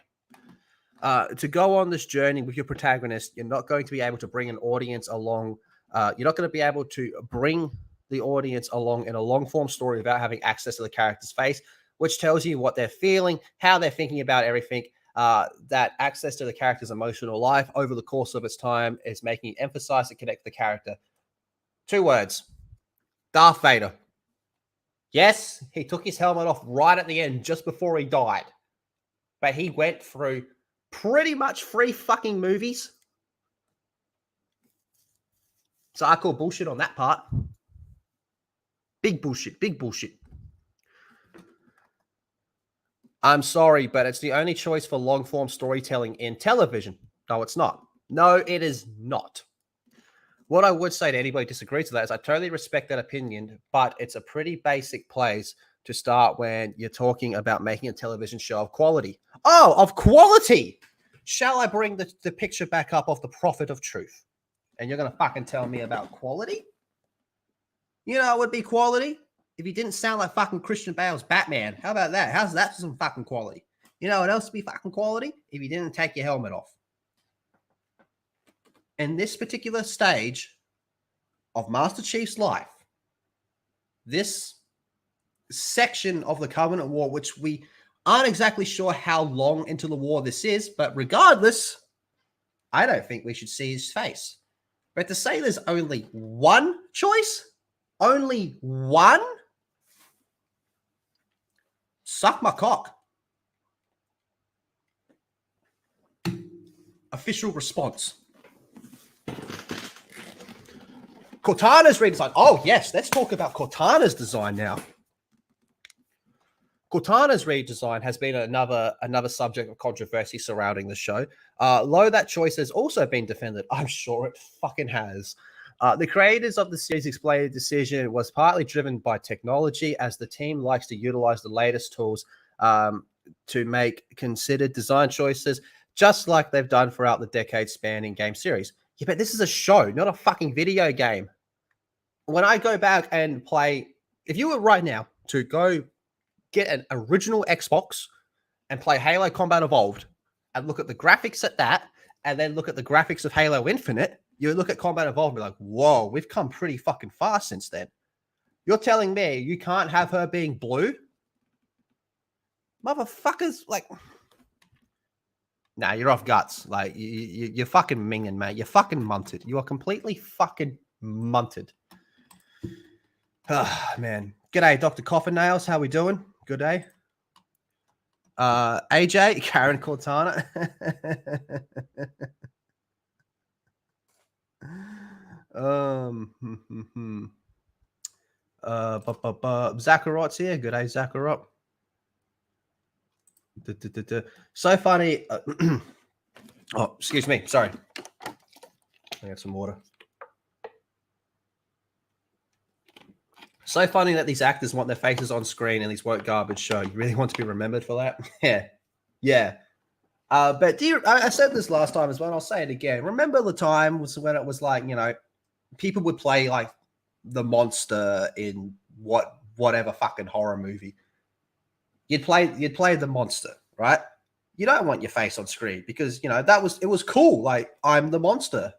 To go on this journey with your protagonist, you're not going to be able to bring an audience along. You're not going to be able to bring the audience along in a long-form story without having access to the character's face, which tells you what they're feeling, how they're thinking about everything. That access to the character's emotional life over the course of its time is making it emphasize and connect the character. 2 words. Darth Vader. Yes, he took his helmet off right at the end just before he died. But he went through pretty much 3 fucking movies. So I call bullshit on that part. Big bullshit. Big bullshit. I'm sorry, but it's the only choice for long-form storytelling in television. No, it's not. No, it is not. What I would say to anybody who disagrees with that is I totally respect that opinion, but it's a pretty basic place to start when you're talking about making a television show of quality. Oh, of quality! Shall I bring the picture back up of the Prophet of Truth? And you're going to fucking tell me about quality? You know, it would be quality if he didn't sound like fucking Christian Bale's Batman. How about that? How's that for some fucking quality? You know what else would be fucking quality? If you didn't take your helmet off. In this particular stage of Master Chief's life, this section of the Covenant War, which we aren't exactly sure how long into the war this is, but regardless, I don't think we should see his face. But to say there's only one choice, only one, suck my cock. Official response. Cortana's redesign. Oh, yes. Let's talk about Cortana's design now. Cortana's redesign has been another subject of controversy surrounding the show. Though that choice has also been defended, I'm sure it fucking has. The creators of the series explained the decision was partly driven by technology, as the team likes to utilize the latest tools to make considered design choices, just like they've done throughout the decade-spanning game series. Yeah, but this is a show, not a fucking video game. When I go back and play, if you were right now to go get an original Xbox and play Halo Combat Evolved and look at the graphics at that, and then look at the graphics of Halo Infinite, you look at Combat Evolved and be like, whoa, we've come pretty fucking far since then. You're telling me you can't have her being blue? Motherfuckers, like, nah, you're off guts. Like, you're fucking minging, mate. You're fucking munted. You are completely fucking munted. Oh, man. G'day, Dr. Coffin Nails. How we doing? Good day. AJ, Karen Cortana. Zacharot's here. Good day, Zacharot. So funny. Oh, excuse me. Sorry. I have some water. So funny that these actors want their faces on screen in these woke garbage show. You really want to be remembered for that? Yeah. Yeah. But I said this last time as well, and I'll say it again. Remember the time was when it was like, you know, people would play like the monster in whatever fucking horror movie. You'd play the monster, right? You don't want your face on screen because, you know, it was cool. Like, I'm the monster.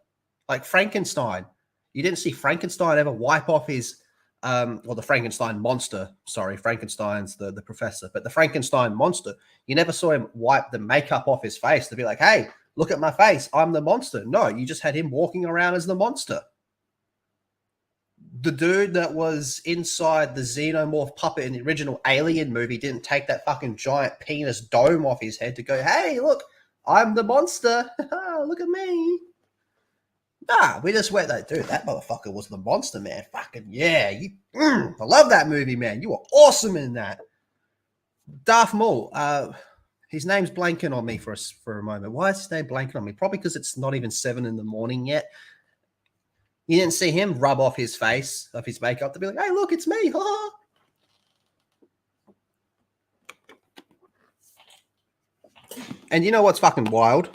Like Frankenstein. You didn't see Frankenstein ever wipe off his or the Frankenstein monster. Sorry, Frankenstein's the professor, but the Frankenstein monster, you never saw him wipe the makeup off his face to be like, hey, look at my face, I'm the monster. No, you just had him walking around as the monster. The dude that was inside the xenomorph puppet in the original Alien movie didn't take that fucking giant penis dome off his head to go, hey, look, I'm the monster. Look at me. Nah, we just went that, dude, that motherfucker was the monster, man. Fucking yeah. I love that movie, man. You were awesome in that. Darth Maul, his name's blanking on me for a moment. Why is his name blanking on me? Probably because it's not even 7 a.m. yet. You didn't see him rub off his face, off his makeup to be like, hey, look, it's me. And you know what's fucking wild?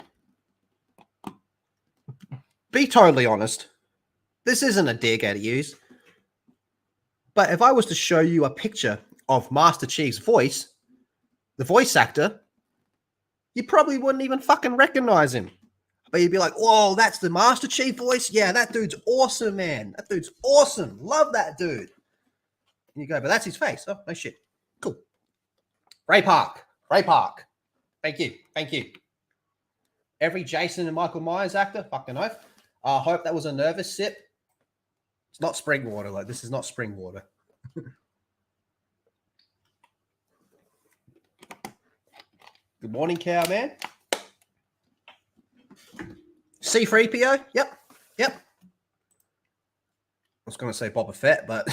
Be totally honest. This isn't a dig at you. But if I was to show you a picture of Master Chief's voice, the voice actor, you probably wouldn't even fucking recognize him. But you'd be like, whoa, that's the Master Chief voice? Yeah, that dude's awesome, man. That dude's awesome. Love that dude. And you go, but that's his face. Oh, no shit. Cool. Ray Park. Thank you. Every Jason and Michael Myers actor, fucking oath. I hope that was a nervous sip. It's not spring water. Like, this is not spring water. Good morning, cowman. C-3PO? Yep. I was going to say Boba Fett, but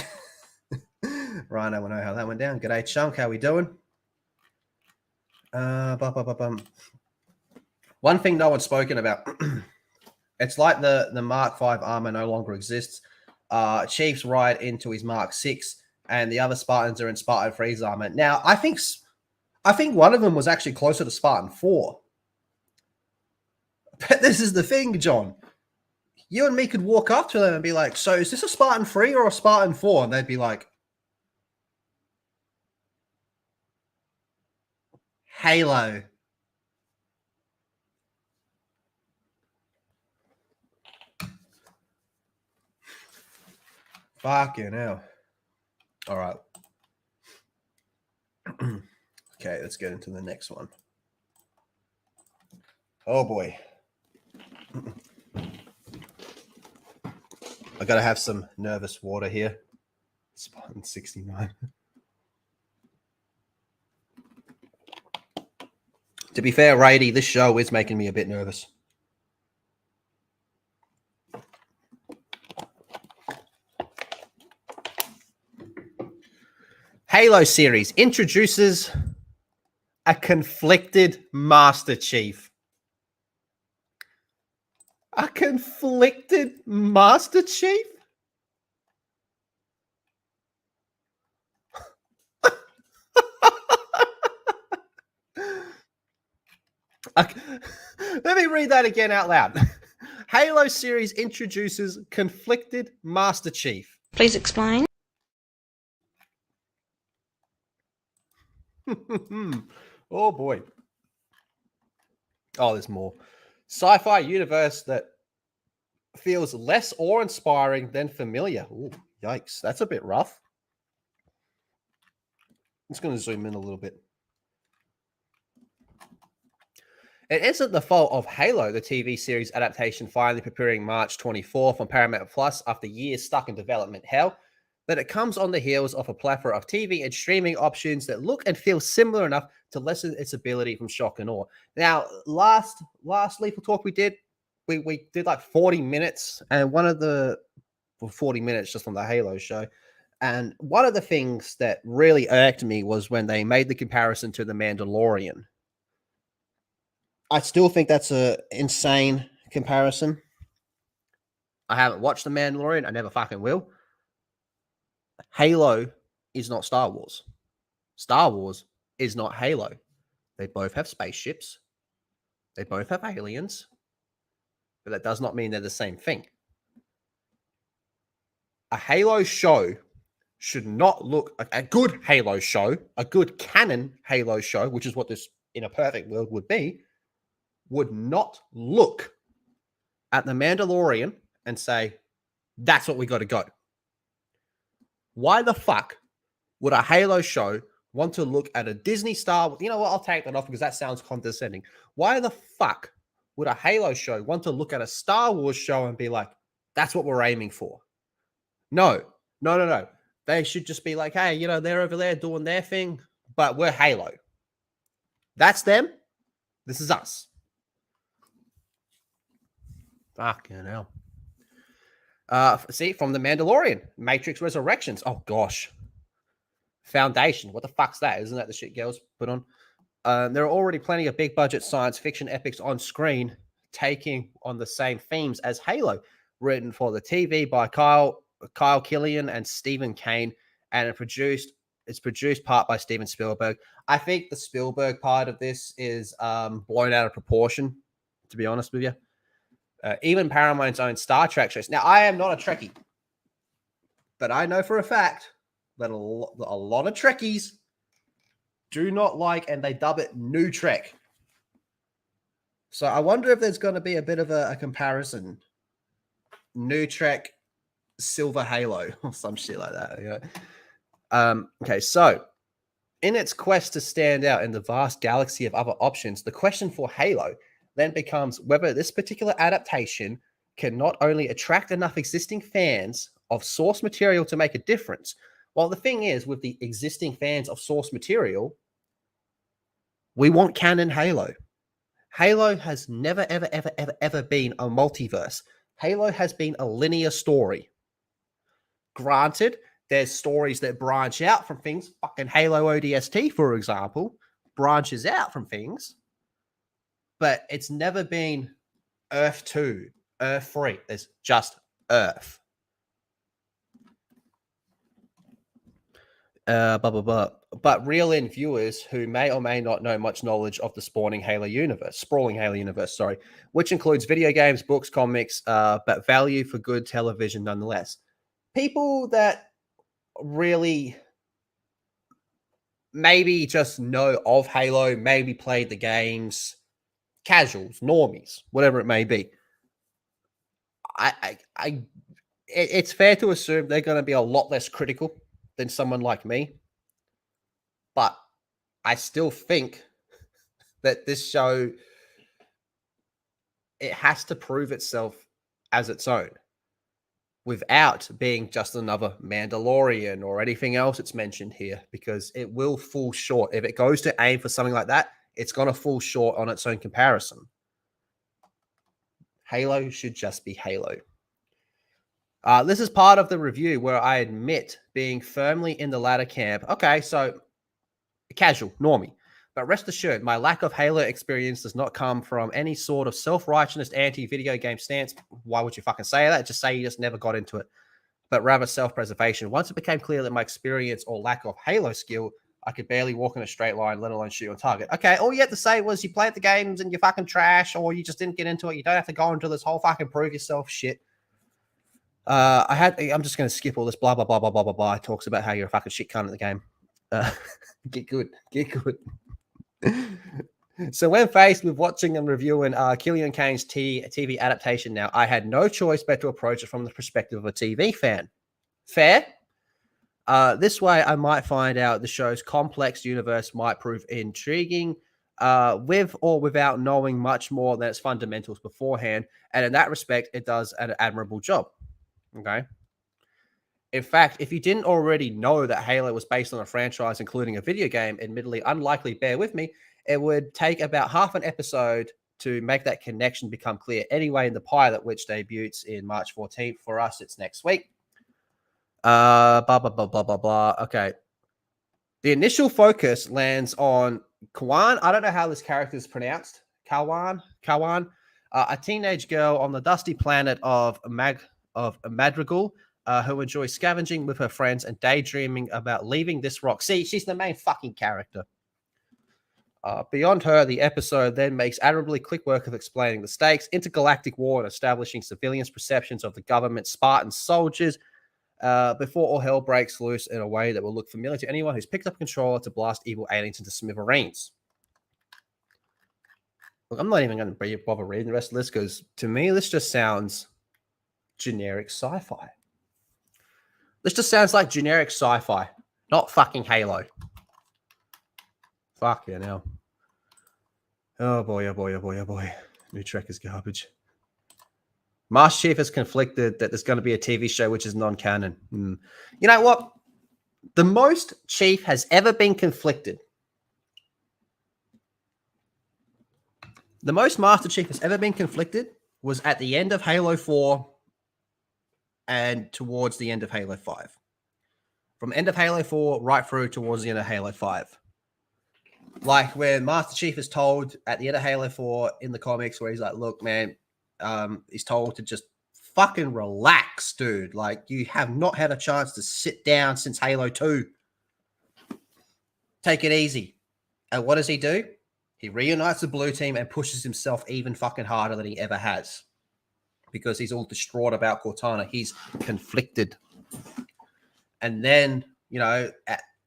Rhino will know how that went down. G'day, Chunk. How we doing? One thing no one's spoken about. It's like the Mark V armor no longer exists. Chiefs ride into his Mark VI, and the other Spartans are in Spartan 3's armor. Now, I think one of them was actually closer to Spartan 4. But this is the thing, John. You and me could walk up to them and be like, so is this a Spartan 3 or a Spartan 4? And they'd be like, Halo. Fucking hell. All right. Okay, let's get into the next one. Oh, boy. I got to have some nervous water here. Spartan 69. To be fair, Rady, this show is making me a bit nervous. Halo series introduces a conflicted Master Chief. A conflicted Master Chief? Let me read that again out loud. Halo series introduces conflicted Master Chief. Please explain. Oh boy. Oh, there's more. Sci-fi universe that feels less awe-inspiring than familiar. Ooh, yikes. That's a bit rough. I'm just going to zoom in a little bit. It isn't the fault of Halo, the TV series adaptation finally preparing March 24th on Paramount Plus after years stuck in development hell, that it comes on the heels of a plethora of TV and streaming options that look and feel similar enough to lessen its ability from shock and awe. Now, last Lethal Talk we did like 40 minutes, and 40 minutes just on the Halo show. And one of the things that really irked me was when they made the comparison to The Mandalorian. I still think that's a insane comparison. I haven't watched The Mandalorian. I never fucking will. Halo is not Star Wars. Star Wars is not Halo. They both have spaceships. They both have aliens. But that does not mean they're the same thing. A Halo show should not look... A good Halo show, a good canon Halo show, which is what this in a perfect world would be, would not look at The Mandalorian and say, that's what we got to go. Why the fuck would a Halo show want to look at a Disney Star... You know what? I'll take that off because that sounds condescending. Why the fuck would a Halo show want to look at a Star Wars show and be like, that's what we're aiming for? No. They should just be like, hey, they're over there doing their thing, but we're Halo. That's them. This is us. Fucking hell. See, from The Mandalorian, Matrix Resurrections. Oh, gosh. Foundation. What the fuck's that? Isn't that the shit girls put on? There are already plenty of big-budget science fiction epics on screen taking on the same themes as Halo, written for the TV by Kyle Killian and Stephen Kane, and it's produced part by Steven Spielberg. I think the Spielberg part of this is blown out of proportion, to be honest with you. Even Paramount's own Star Trek shows. Now, I am not a Trekkie, but I know for a fact that a lot of Trekkies do not like, and they dub it New Trek. So I wonder if there's going to be a bit of a comparison. New Trek, Silver Halo, or some shit like that. Okay, so in its quest to stand out in the vast galaxy of other options, the question for Halo then becomes whether this particular adaptation can not only attract enough existing fans of source material to make a difference. Well, the thing is, with the existing fans of source material, we want canon Halo. Halo has never, ever, ever, ever, ever been a multiverse. Halo has been a linear story. Granted, there's stories that branch out from things. Fucking Halo ODST, for example, branches out from things. But it's never been Earth 2, Earth 3. There's just Earth. But reel-in viewers who may or may not know much knowledge of the sprawling Halo universe, which includes video games, books, comics, but value for good television nonetheless. People that really maybe just know of Halo, maybe played the games, casuals, normies, whatever it may be. It's fair to assume they're going to be a lot less critical than someone like me. But I still think that this show, it has to prove itself as its own without being just another Mandalorian or anything else it's mentioned here, because it will fall short. If it goes to aim for something like that, it's going to fall short on its own comparison. Halo should just be Halo. This is part of the review where I admit being firmly in the latter camp. Okay, so casual, normie. But rest assured, my lack of Halo experience does not come from any sort of self-righteous anti-video game stance. Why would you fucking say that? Just say you just never got into it. But rather self-preservation. Once it became clear that my experience or lack of Halo skill, I could barely walk in a straight line, let alone shoot on target. Okay, all you had to say was you played the games and you're fucking trash, or you just didn't get into it. You don't have to go into this whole fucking prove yourself shit. I'm just going to skip all this blah, blah, blah, blah, blah, blah, blah. It talks about how you're a fucking shit cunt in the game. Get good. So when faced with watching and reviewing Killian Kane's TV adaptation now, I had no choice but to approach it from the perspective of a TV fan. Fair? This way, I might find out the show's complex universe might prove intriguing with or without knowing much more than its fundamentals beforehand. And in that respect, it does an admirable job. Okay. In fact, if you didn't already know that Halo was based on a franchise, including a video game, admittedly unlikely, bear with me, it would take about half an episode to make that connection become clear. Anyway, in the pilot, which debuts in March 14th, for us, it's next week. Blah, blah, blah, blah, blah, blah. Okay. The initial focus lands on Kawan. I don't know how this character is pronounced. Kawan, a teenage girl on the dusty planet of Madrigal, who enjoys scavenging with her friends and daydreaming about leaving this rock. See, she's the main fucking character. Beyond her, the episode then makes admirably quick work of explaining the stakes, intergalactic war, and establishing civilians' perceptions of the government's Spartan soldiers before all hell breaks loose in a way that will look familiar to anyone who's picked up a controller to blast evil aliens into smithereens. Look, I'm not even going to bother reading the rest of this because to me, this just sounds generic sci-fi. This just sounds like generic sci-fi, not fucking Halo. Fuck yeah, now. Oh boy, oh boy, oh boy, oh boy. New Trek is garbage. Master Chief is conflicted that there's going to be a TV show which is non-canon. You know what? The most Chief has ever been conflicted. The most Master Chief has ever been conflicted was at the end of Halo 4 and towards the end of Halo 5. From end of Halo 4 right through towards the end of Halo 5. Like where Master Chief is told at the end of Halo 4 in the comics where he's like, look, man, he's told to just fucking relax, dude. Like, you have not had a chance to sit down since Halo 2. Take it easy. And what does he do? He reunites the blue team and pushes himself even fucking harder than he ever has. Because he's all distraught about Cortana. He's conflicted. And then, you know,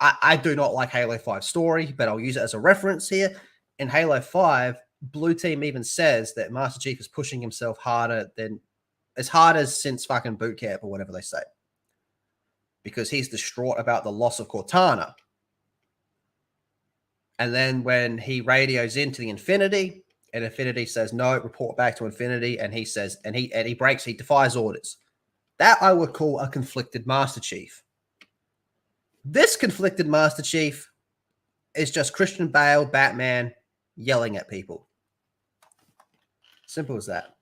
I do not like Halo 5 story, but I'll use it as a reference here. In Halo 5, Blue Team even says that Master Chief is pushing himself harder than, as hard as since fucking boot camp or whatever they say. Because he's distraught about the loss of Cortana. And then when he radios into the Infinity, and Infinity says, no, report back to Infinity, and he says, and he defies orders. That I would call a conflicted Master Chief. This conflicted Master Chief is just Christian Bale, Batman, yelling at people. Simple as that.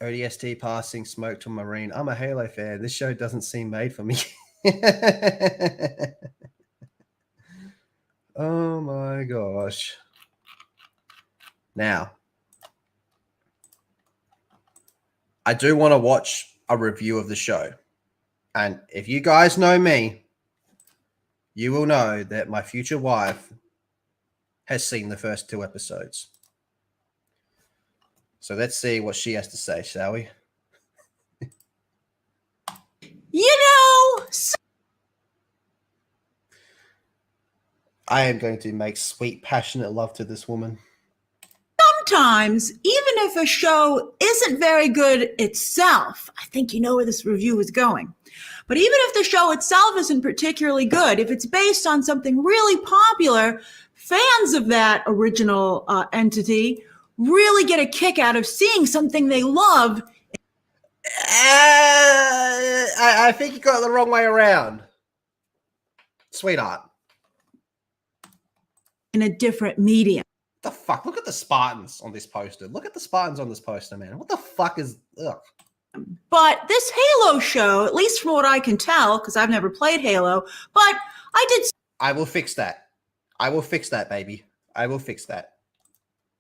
ODST passing smoke to Marine. I'm a Halo fan. This show doesn't seem made for me. Oh my gosh. Now, I do want to watch a review of the show. And if you guys know me, you will know that my future wife has seen the first 2 episodes. So let's see what she has to say, shall we? You know, I am going to make sweet, passionate love to this woman. sometimes, even if a show isn't very good itself, I think you know where this review is going. But even if the show itself isn't particularly good, if it's based on something really popular, fans of that original entity really get a kick out of seeing something they love. I think you got it the wrong way around. Sweetheart. In a different medium. What the fuck? Look at the Spartans on this poster. Look at the Spartans on this poster, man. What the fuck is... Ugh. But this Halo show, at least from what I can tell, because I've never played Halo, but I did. I will fix that. I will fix that, baby. I will fix that.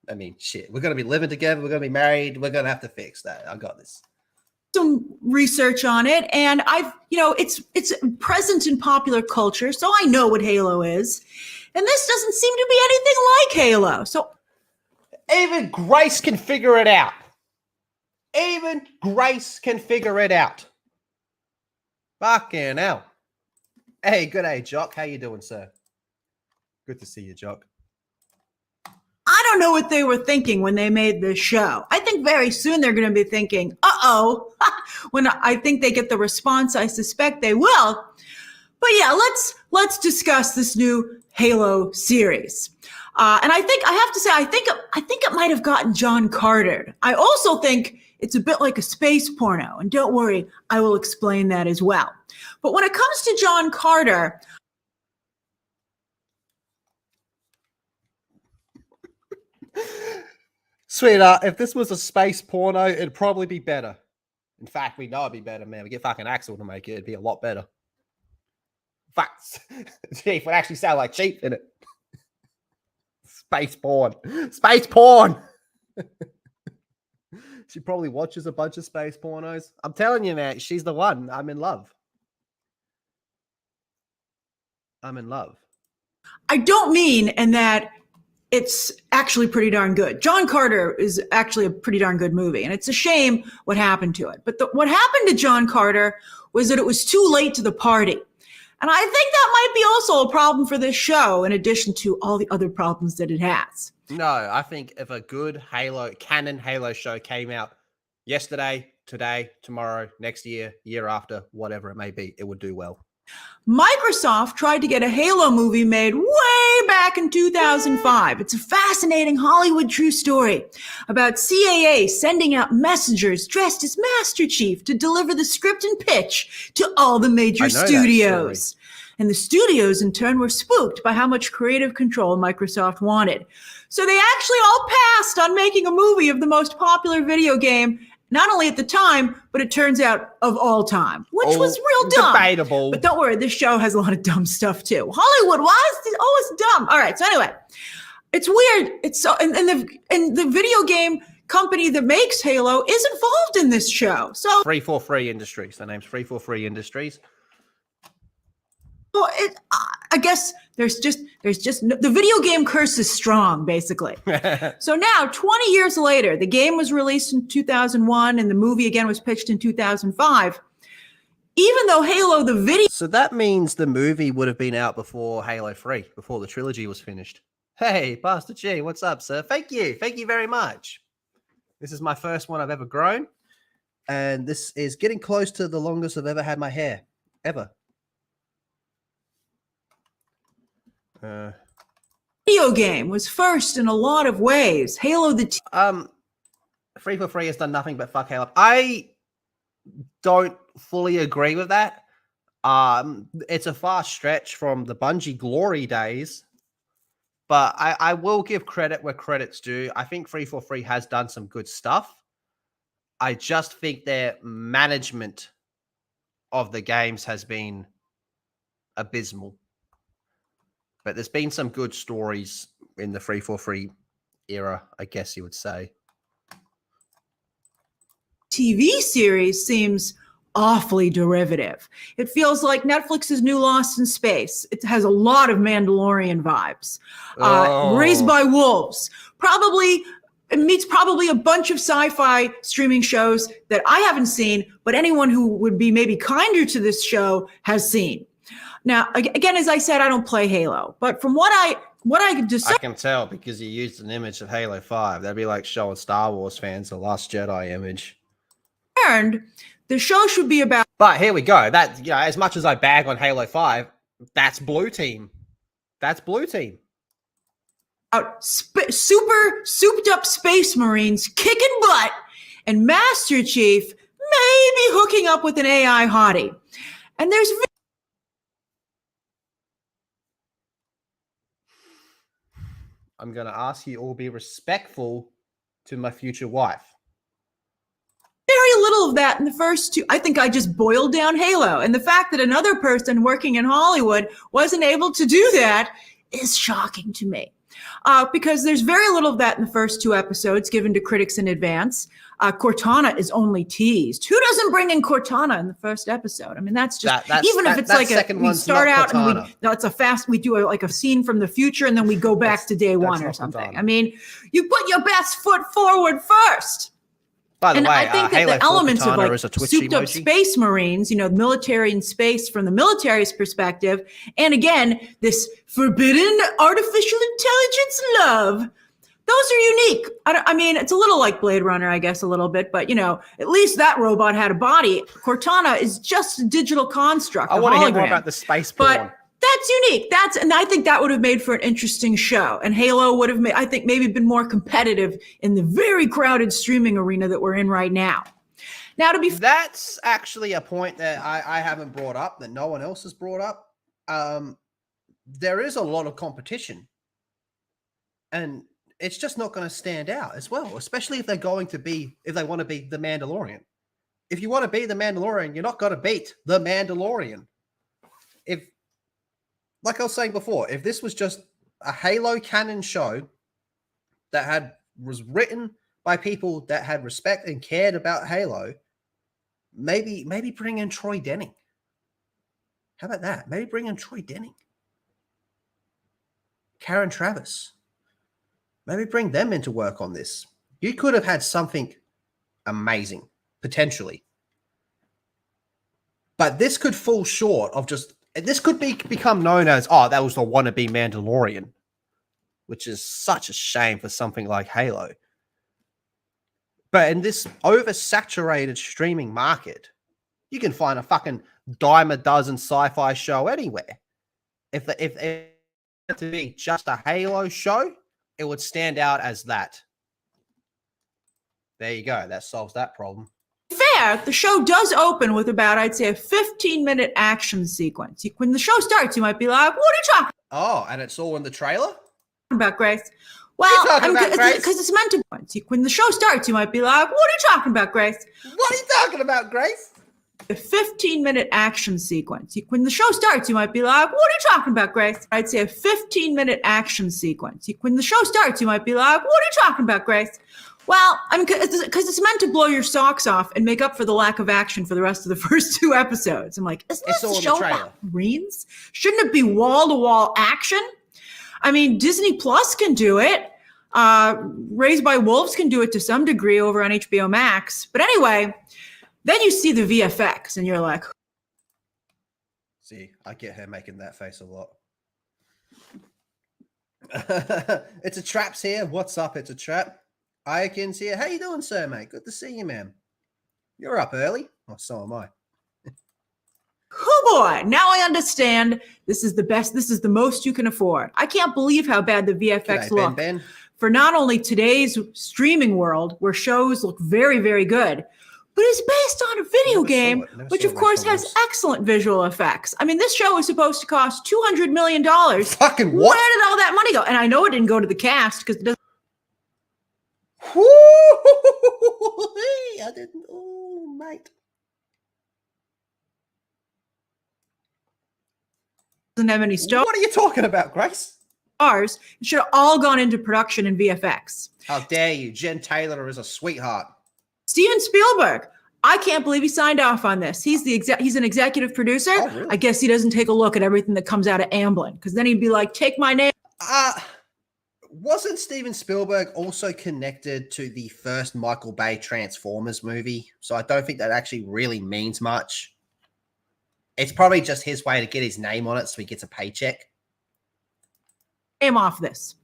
I mean, shit. We're going to be living together. We're going to be married. We're going to have to fix that. I got this. Some research on it, and it's present in popular culture, so I know what Halo is. And this doesn't seem to be anything like Halo. So even Grace can figure it out. Even Grace can figure it out. Fucking hell. Hey, good day, Jock. How you doing, sir? Good to see you, Jock. I don't know what they were thinking when they made this show. I think very soon they're going to be thinking, uh-oh, when I think they get the response I suspect they will. But yeah, let's discuss this new Halo series. And I think I have to say, I think it might have gotten John Carter. I also think it's a bit like a space porno. And don't worry, I will explain that as well. But when it comes to John Carter, Sweetheart, if this was a space porno, it'd probably be better. In fact, we know it'd be better, man. We get fucking Axel to make it. It'd be a lot better. In fact, Chief would actually sound like Chief in it. Space porn. Space porn. She probably watches a bunch of space pornos. I'm telling you, man, she's the one. I'm in love. I'm in love. I don't mean in that it's actually pretty darn good. John Carter is actually a pretty darn good movie, and it's a shame what happened to it. But what happened to John Carter was that it was too late to the party. And I think that might be also a problem for this show, in addition to all the other problems that it has. No, I think if a good canon Halo show came out yesterday, today, tomorrow, next year, year after, whatever it may be, it would do well. Microsoft tried to get a Halo movie made way back in 2005. It's a fascinating Hollywood true story about CAA sending out messengers dressed as Master Chief to deliver the script and pitch to all the major studios. And the studios, in turn, were spooked by how much creative control Microsoft wanted. So they actually all passed on making a movie of the most popular video game, not only at the time, but it turns out of all time, which was real dumb. Debatable. But don't worry, this show has a lot of dumb stuff too. Hollywood, why is this always dumb? All right, so anyway, it's weird. It's so, and the video game company that makes Halo is involved in this show. So 343 Industries. The name's 343 Industries. Well, I guess there's just the video game curse is strong, basically. So now, 20 years later, the game was released in 2001, and the movie again was pitched in 2005. Even though Halo the video, so that means the movie would have been out before Halo 3, before the trilogy was finished. Hey, Pastor G, what's up, sir? Thank you very much. This is my first one I've ever grown, and this is getting close to the longest I've ever had my hair, ever. Video game was first in a lot of ways. Halo the 343 has done nothing but fuck Halo. I don't fully agree with that. It's a far stretch from the Bungie glory days, but I will give credit where credit's due. I think 343 has done some good stuff. I just think their management of the games has been abysmal. But there's been some good stories in the 343 era, I guess you would say. TV series seems awfully derivative. It feels like Netflix's new Lost in Space. It has a lot of Mandalorian vibes. Raised by Wolves. It meets probably a bunch of sci-fi streaming shows that I haven't seen, but anyone who would be maybe kinder to this show has seen. Now, again, as I said, I don't play Halo, but from what I could discern, I can tell because you used an image of Halo 5. That'd be like showing Star Wars fans the Last Jedi image. The show should be about. But here we go. That, you know, as much as I bag on Halo 5, that's Blue Team. That's Blue Team. Super souped up space marines kicking butt, and Master Chief maybe hooking up with an AI hottie, and there's. I'm going to ask you all be respectful to my future wife. Very very little of that in the first two. I think I just boiled down Halo. And the fact that another person working in Hollywood wasn't able to do that is shocking to me. Because there's very little of that in the first two episodes given to critics in advance. Cortana is only teased. Who doesn't bring in Cortana in the first episode? I mean, that's just, even if it's like we start out and we do a scene from the future and then we go back to day one or something. I mean, you put your best foot forward first. By the way, I think that Halo the elements of like souped up space marines, military in space from the military's perspective, and again, this forbidden artificial intelligence love, those are unique. I mean, it's a little like Blade Runner, I guess, a little bit, but at least that robot had a body. Cortana is just a digital construct. I want to hear more about the space porn. That's unique. And I think that would have made for an interesting show. And Halo would have I think maybe been more competitive in the very crowded streaming arena that we're in right now. That's actually a point that I haven't brought up, that no one else has brought up. There is a lot of competition, and it's just not going to stand out as well, especially if they want to be the Mandalorian. If you want to be the Mandalorian, you're not going to beat the Mandalorian. Like I was saying before, if this was just a Halo canon show that was written by people that had respect and cared about Halo, maybe bring in Troy Denning. How about that? Maybe bring in Troy Denning. Karen Travis. Maybe bring them into work on this. You could have had something amazing, potentially. But this could fall short of just... This could become known as, that was the wannabe Mandalorian, which is such a shame for something like Halo. But in this oversaturated streaming market, you can find a fucking dime a dozen sci-fi show anywhere. If it to be just a Halo show, it would stand out as that. There you go. That solves that problem. Fair, the show does open with about, I'd say, a 15-minute action sequence. When the show starts, you might be like, what are you talking Oh, and it's all in the trailer? about, Grace? Well, because it's meant to. When the show starts, you might be like, what are you talking about, Grace? What are you talking about, Grace? A 15-minute action sequence. When the show starts, you might be like, what are you talking about, Grace? I'd say a 15-minute action sequence. When the show starts, you might be like, what are you talking about, Grace? Well, because it's meant to blow your socks off and make up for the lack of action for the rest of the first two episodes. I'm like, isn't this a show about Marines? Shouldn't it be wall-to-wall action? I mean, Disney Plus can do it. Raised by Wolves can do it to some degree over on HBO Max. But anyway, then you see the VFX and you're like... See, I get her making that face a lot. It's a Traps here. What's up? It's a Trap. Iakin's here. How you doing, sir, mate? Good to see you, man. You're up early. Oh, so am I. Oh boy, now I understand. This is the best. This is the most you can afford. I can't believe how bad the VFX look Ben. For not only today's streaming world where shows look very, very good, but it's based on a video game, which of course has excellent visual effects. I mean, this show was supposed to cost $200 million. Fucking what? Where did all that money go? And I know it didn't go to the cast because it doesn't. I didn't. Oh, mate. Doesn't have any stars. What are you talking about, Grace? It should have all gone into production in VFX. How dare you? Jen Taylor is a sweetheart. Steven Spielberg. I can't believe he signed off on this. He's an executive producer. Oh, really? I guess he doesn't take a look at everything that comes out of Amblin, because then he'd be like, take my name. Wasn't Steven Spielberg also connected to the first Michael Bay Transformers movie? So I don't think that actually really means much. It's probably just his way to get his name on it so he gets a paycheck. Name off this.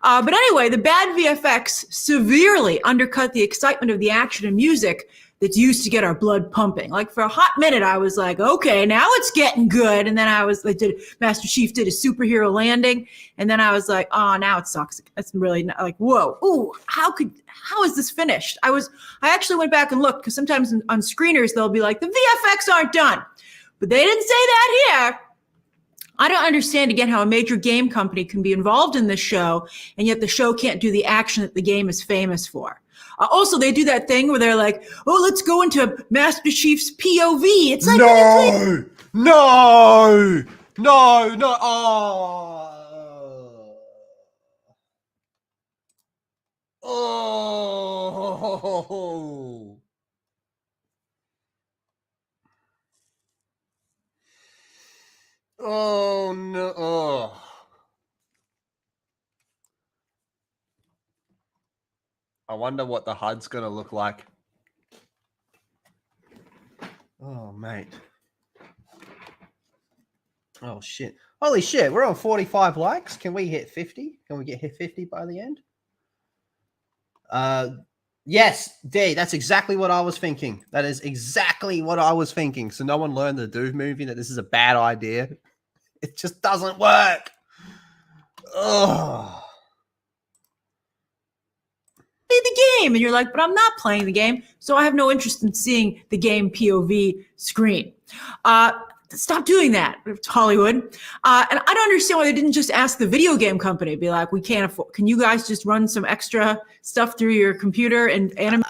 But anyway, the bad VFX severely undercut the excitement of the action and music that's used to get our blood pumping. Like for a hot minute, I was like, okay, now it's getting good. And then Master Chief did a superhero landing. And then I was like, oh, now it sucks. That's really not, like, whoa, ooh, how is this finished? I actually went back and looked because sometimes on screeners, they'll be like, the VFX aren't done. But they didn't say that here. I don't understand, again, how a major game company can be involved in this show, and yet the show can't do the action that the game is famous for. Also, they do that thing where they're like, "Oh, let's go into Master Chief's POV." It's like, no, no, no, no. Oh, oh, oh no. Oh. I wonder what the HUD's gonna look like. Oh, mate. Oh, shit. Holy shit, we're on 45 likes. Can we hit 50? Can we hit 50 by the end? Yes, D, that's exactly what I was thinking. That is exactly what I was thinking. So no one learned the Doom movie that this is a bad idea. It just doesn't work. Ugh. play the game, and you're like, but I'm not playing the game, so I have no interest in seeing the game POV screen. Stop doing that, Hollywood. And I don't understand why they didn't just ask the video game company, be like, we can't afford, can you guys just run some extra stuff through your computer and animate?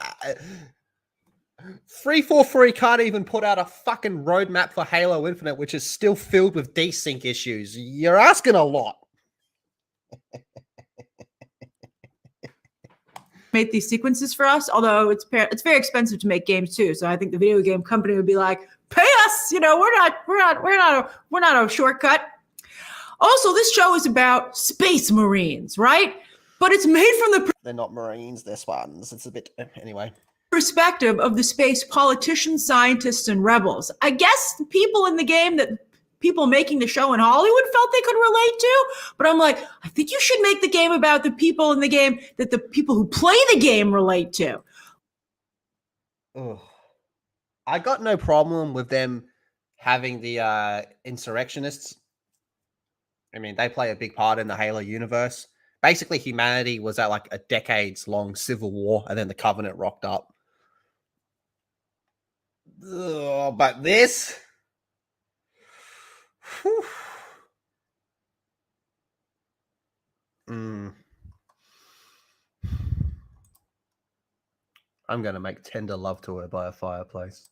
343 can't even put out a fucking roadmap for Halo Infinite, which is still filled with desync issues. You're asking a lot. Make these sequences for us, although it's very expensive to make games too. So I think the video game company would be like, pay us, you know, we're not a shortcut. Also, this show is about space Marines, right? But it's made from the They're not Marines, they're Spartans. It's a bit anyway. Perspective of the space politicians, scientists, and rebels. I guess the people in the game that people making the show in Hollywood felt they could relate to, but I'm like, I think you should make the game about the people in the game that the people who play the game relate to. Ugh. I got no problem with them having the insurrectionists. I mean, they play a big part in the Halo universe. Basically, humanity was at like a decades-long civil war, and then the Covenant rocked up. Ugh, but this... Whew. I'm going to make tender love to her by a fireplace.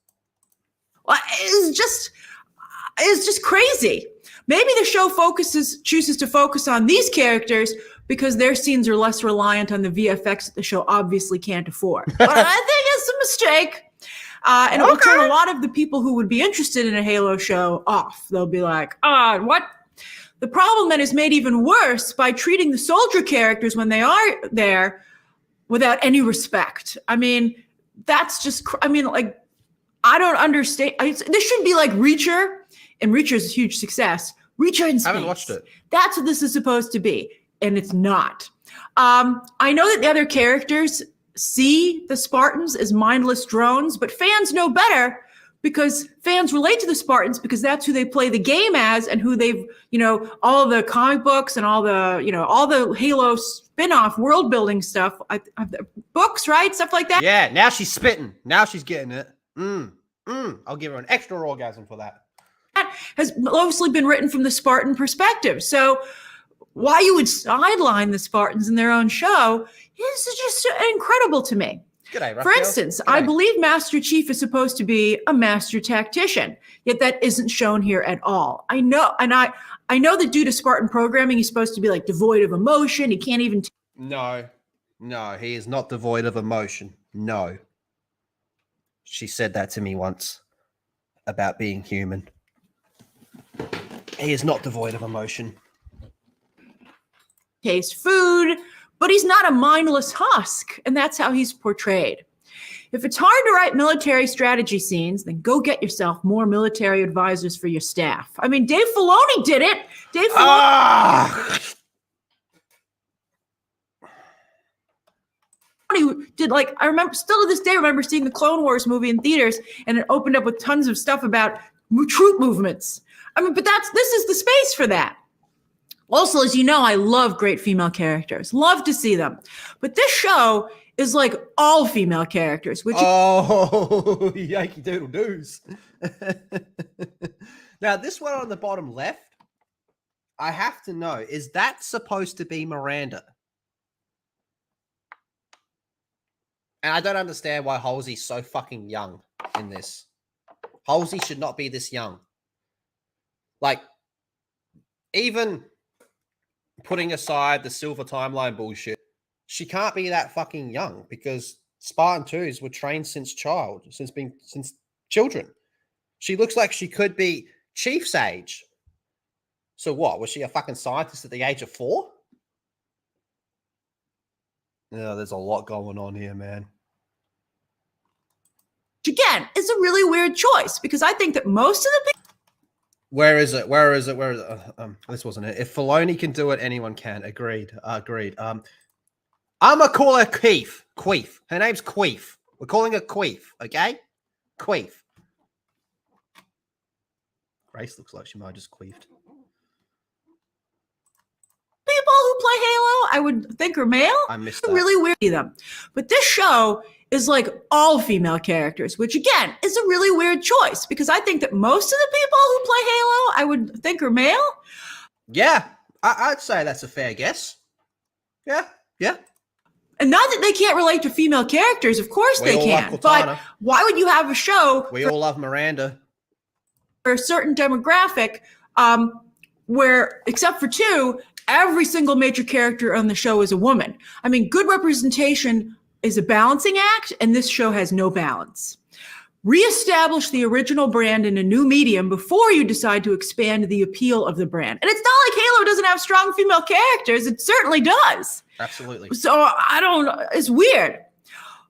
Well, it's just crazy. Maybe the show chooses to focus on these characters because their scenes are less reliant on the VFX that the show obviously can't afford. But I think it's a mistake. And it will turn a lot of the people who would be interested in a Halo show off. They'll be like, what? The problem then is made even worse by treating the soldier characters when they are there without any respect. I mean, that's just, like, I don't understand. This should be like Reacher, and Reacher is a huge success. Reacher in space. I haven't watched it. That's what this is supposed to be, and it's not. I know that the other characters see the Spartans as mindless drones, but fans know better because fans relate to the Spartans because that's who they play the game as and who they've, all the comic books and all the Halo spin-off world building stuff, books, right? Stuff like that. Yeah, now she's spitting. Now she's getting it. I'll give her an extra orgasm for that. That has mostly been written from the Spartan perspective. So why you would sideline the Spartans in their own show is just incredible to me. G'day, For instance, I believe Master Chief is supposed to be a master tactician, yet that isn't shown here at all. I know, and I know that due to Spartan programming, he's supposed to be like devoid of emotion. He can't even. No, he is not devoid of emotion. No. She said that to me once about being human. He is not devoid of emotion. Taste food, but he's not a mindless husk, and that's how he's portrayed. If it's hard to write military strategy scenes, then go get yourself more military advisors for your staff. I mean, Dave Filoni did it. Dave Filoni did, like, I remember, still to this day, remember seeing the Clone Wars movie in theaters, and it opened up with tons of stuff about troop movements. I mean, but this is the space for that. Also, as you know, I love great female characters. Love to see them. But this show is like all female characters, which Yankee Doodle Doos. Now, this one on the bottom left, I have to know, is that supposed to be Miranda? And I don't understand why Halsey's so fucking young in this. Halsey should not be this young. Like, even putting aside the silver timeline bullshit, she can't be that fucking young because Spartan 2s were trained since children. She looks like she could be Chief's age. So what? Was she a fucking scientist at the age of 4? Yeah, there's a lot going on here, man. Again, it's a really weird choice because I think that most of the people. Where is it? This wasn't it. If Filoni can do it, anyone can. Agreed. I'm gonna call her Queef. Her name's Queef. We're calling her Queef, okay? Queef. Grace looks like she might have just queefed. People who play Halo, I would think are male. I missed that. Really weird to them. But this show is like all female characters, which again is a really weird choice because I think that most of the people who play Halo, I would think are male. Yeah, I'd say that's a fair guess. Yeah. And not that they can't relate to female characters, of course they can. But why would you have a show? We all love Miranda. For a certain demographic, where except for 2, every single major character on the show is a woman. I mean, good representation is a balancing act, and this show has no balance. Reestablish the original brand in a new medium before you decide to expand the appeal of the brand. And it's not like Halo doesn't have strong female characters. It certainly does. Absolutely. So it's weird.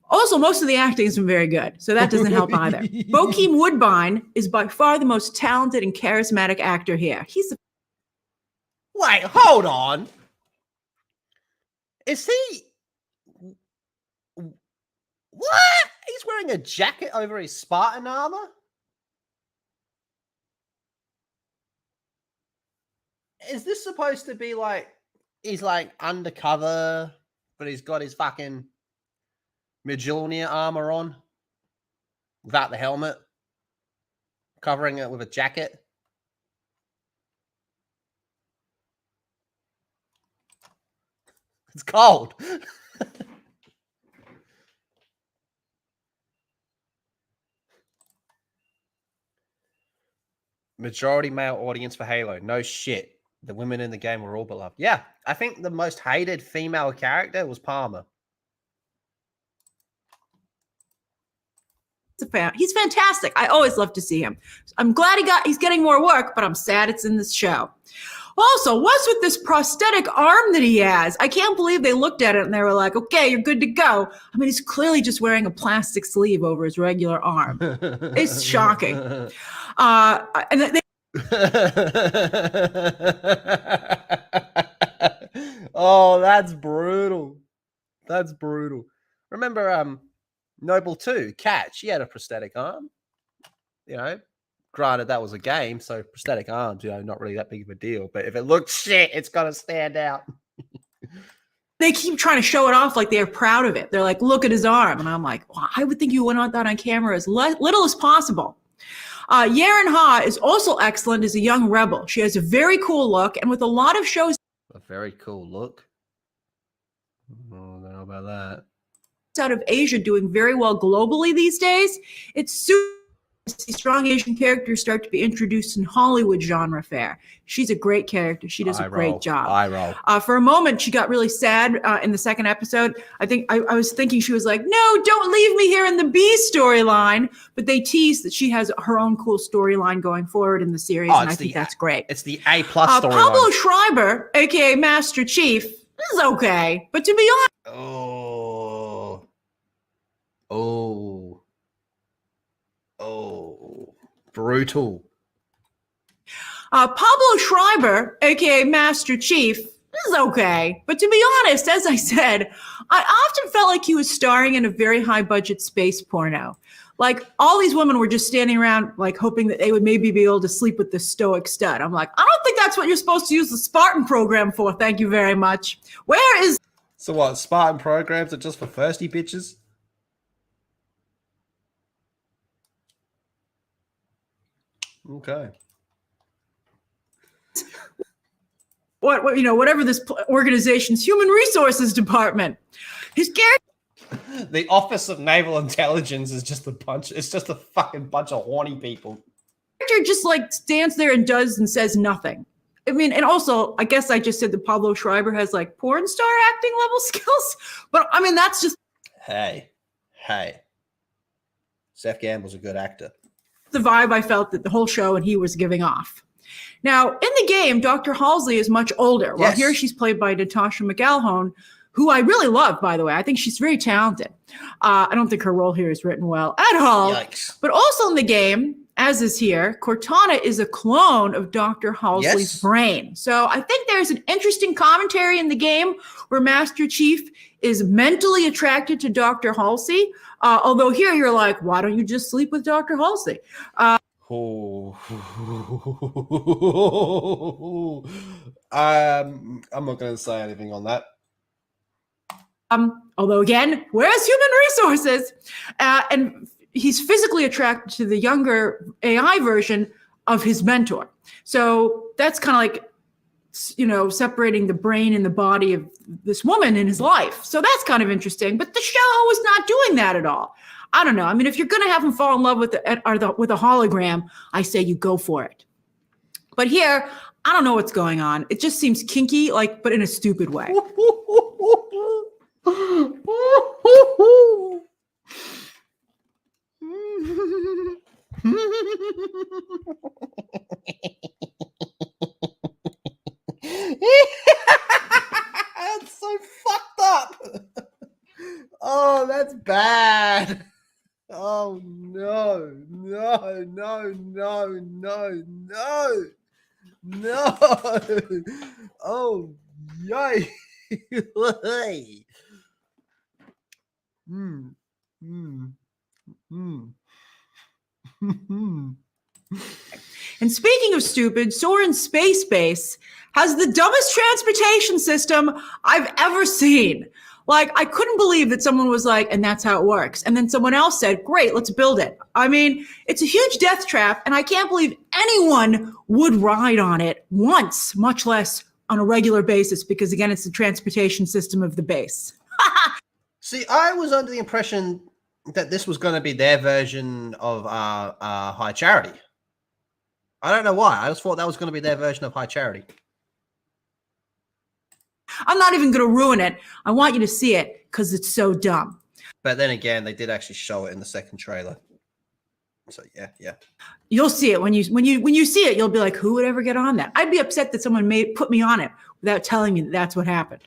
Also, most of the acting isn't very good, so that doesn't help either. Bokeem Woodbine is by far the most talented and charismatic actor here. Wait, hold on. Is he... What? He's wearing a jacket over his Spartan armor? Is this supposed to be like... He's like undercover, but he's got his fucking Mjolnir armor on without the helmet, covering it with a jacket. It's cold. Majority male audience for Halo. No shit. The women in the game were all beloved. Yeah, I think the most hated female character was Palmer. He's fantastic. I always love to see him. I'm glad he's getting more work, but I'm sad it's in this show. Also, what's with this prosthetic arm that he has? I can't believe they looked at it and they were like, okay, you're good to go. I mean, he's clearly just wearing a plastic sleeve over his regular arm. It's shocking. And they oh, that's brutal. That's brutal. Remember Noble 2, Cat, she had a prosthetic arm. You know, granted that was a game, so prosthetic arms, you know, not really that big of a deal. But if it looks shit, it's got to stand out. They keep trying to show it off like they're proud of it. They're like, look at his arm. And I'm like, well, I would think you went on that on camera as little as possible. Yaren Ha is also excellent as a young rebel. She has a very cool look, and with a lot of shows... A very cool look? I don't know about that. Out of Asia doing very well globally these days, it's super to see strong Asian characters start to be introduced in Hollywood genre fare. She's a great character. She does a great job. I roll. For a moment, she got really sad in the second episode. I think I was thinking she was like, no, don't leave me here in the B storyline. But they tease that she has her own cool storyline going forward in the series, and I think that's great. It's the A+ storyline. Pablo Schreiber, a.k.a. Master Chief, is okay. But to be honest... Oh, brutal. Pablo Schreiber, aka Master Chief, is okay. But to be honest, as I said, I often felt like he was starring in a very high budget space porno. Like all these women were just standing around like hoping that they would maybe be able to sleep with this stoic stud. I'm like, I don't think that's what you're supposed to use the Spartan program for. Thank you very much. Where is... So what, Spartan programs are just for thirsty bitches? Okay. What whatever this organization's human resources department. His character... The Office of Naval Intelligence is just a bunch. It's just a fucking bunch of horny people. Character just like stands there and does and says nothing. I mean, and also, I guess I just said that Pablo Schreiber has like porn star acting level skills, but I mean, that's just. Hey. Seth Gamble's a good actor. The vibe I felt that the whole show and he was giving off. Now, in the game, Dr. Halsey is much older. Well, here she's played by Natasha McElhone, who I really love, by the way. I think she's very talented. I don't think her role here is written well at all. Yikes. But also in the game, as is here, Cortana is a clone of Dr. Halsey's brain. So I think there's an interesting commentary in the game where Master Chief is mentally attracted to Dr. Halsey. Although here you're like, why don't you just sleep with Dr. Halsey? I'm not going to say anything on that. Although again, where's human resources? And he's physically attracted to the younger AI version of his mentor. So that's kind of like, you know, separating the brain and the body of this woman in his life. So that's kind of interesting. But the show was not doing that at all. I don't know. I mean, if you're going to have him fall in love with with a hologram, I say you go for it. But here, I don't know what's going on. It just seems kinky, like, but in a stupid way. That's so fucked up. Oh, that's bad. Oh no. Oh yay. And speaking of stupid, Soren's Space Base has the dumbest transportation system I've ever seen. Like, I couldn't believe that someone was like, and that's how it works. And then someone else said, great, let's build it. I mean, it's a huge death trap, and I can't believe anyone would ride on it once, much less on a regular basis, because again, it's the transportation system of the base. See, I was under the impression that this was going to be their version of High Charity. I don't know why. I just thought that was going to be their version of High Charity. I'm not even going to ruin it. I want you to see it because it's so dumb. But then again, they did actually show it in the second trailer. So yeah. You'll see it when you see it. You'll be like, who would ever get on that? I'd be upset that someone put me on it without telling me that that's what happened.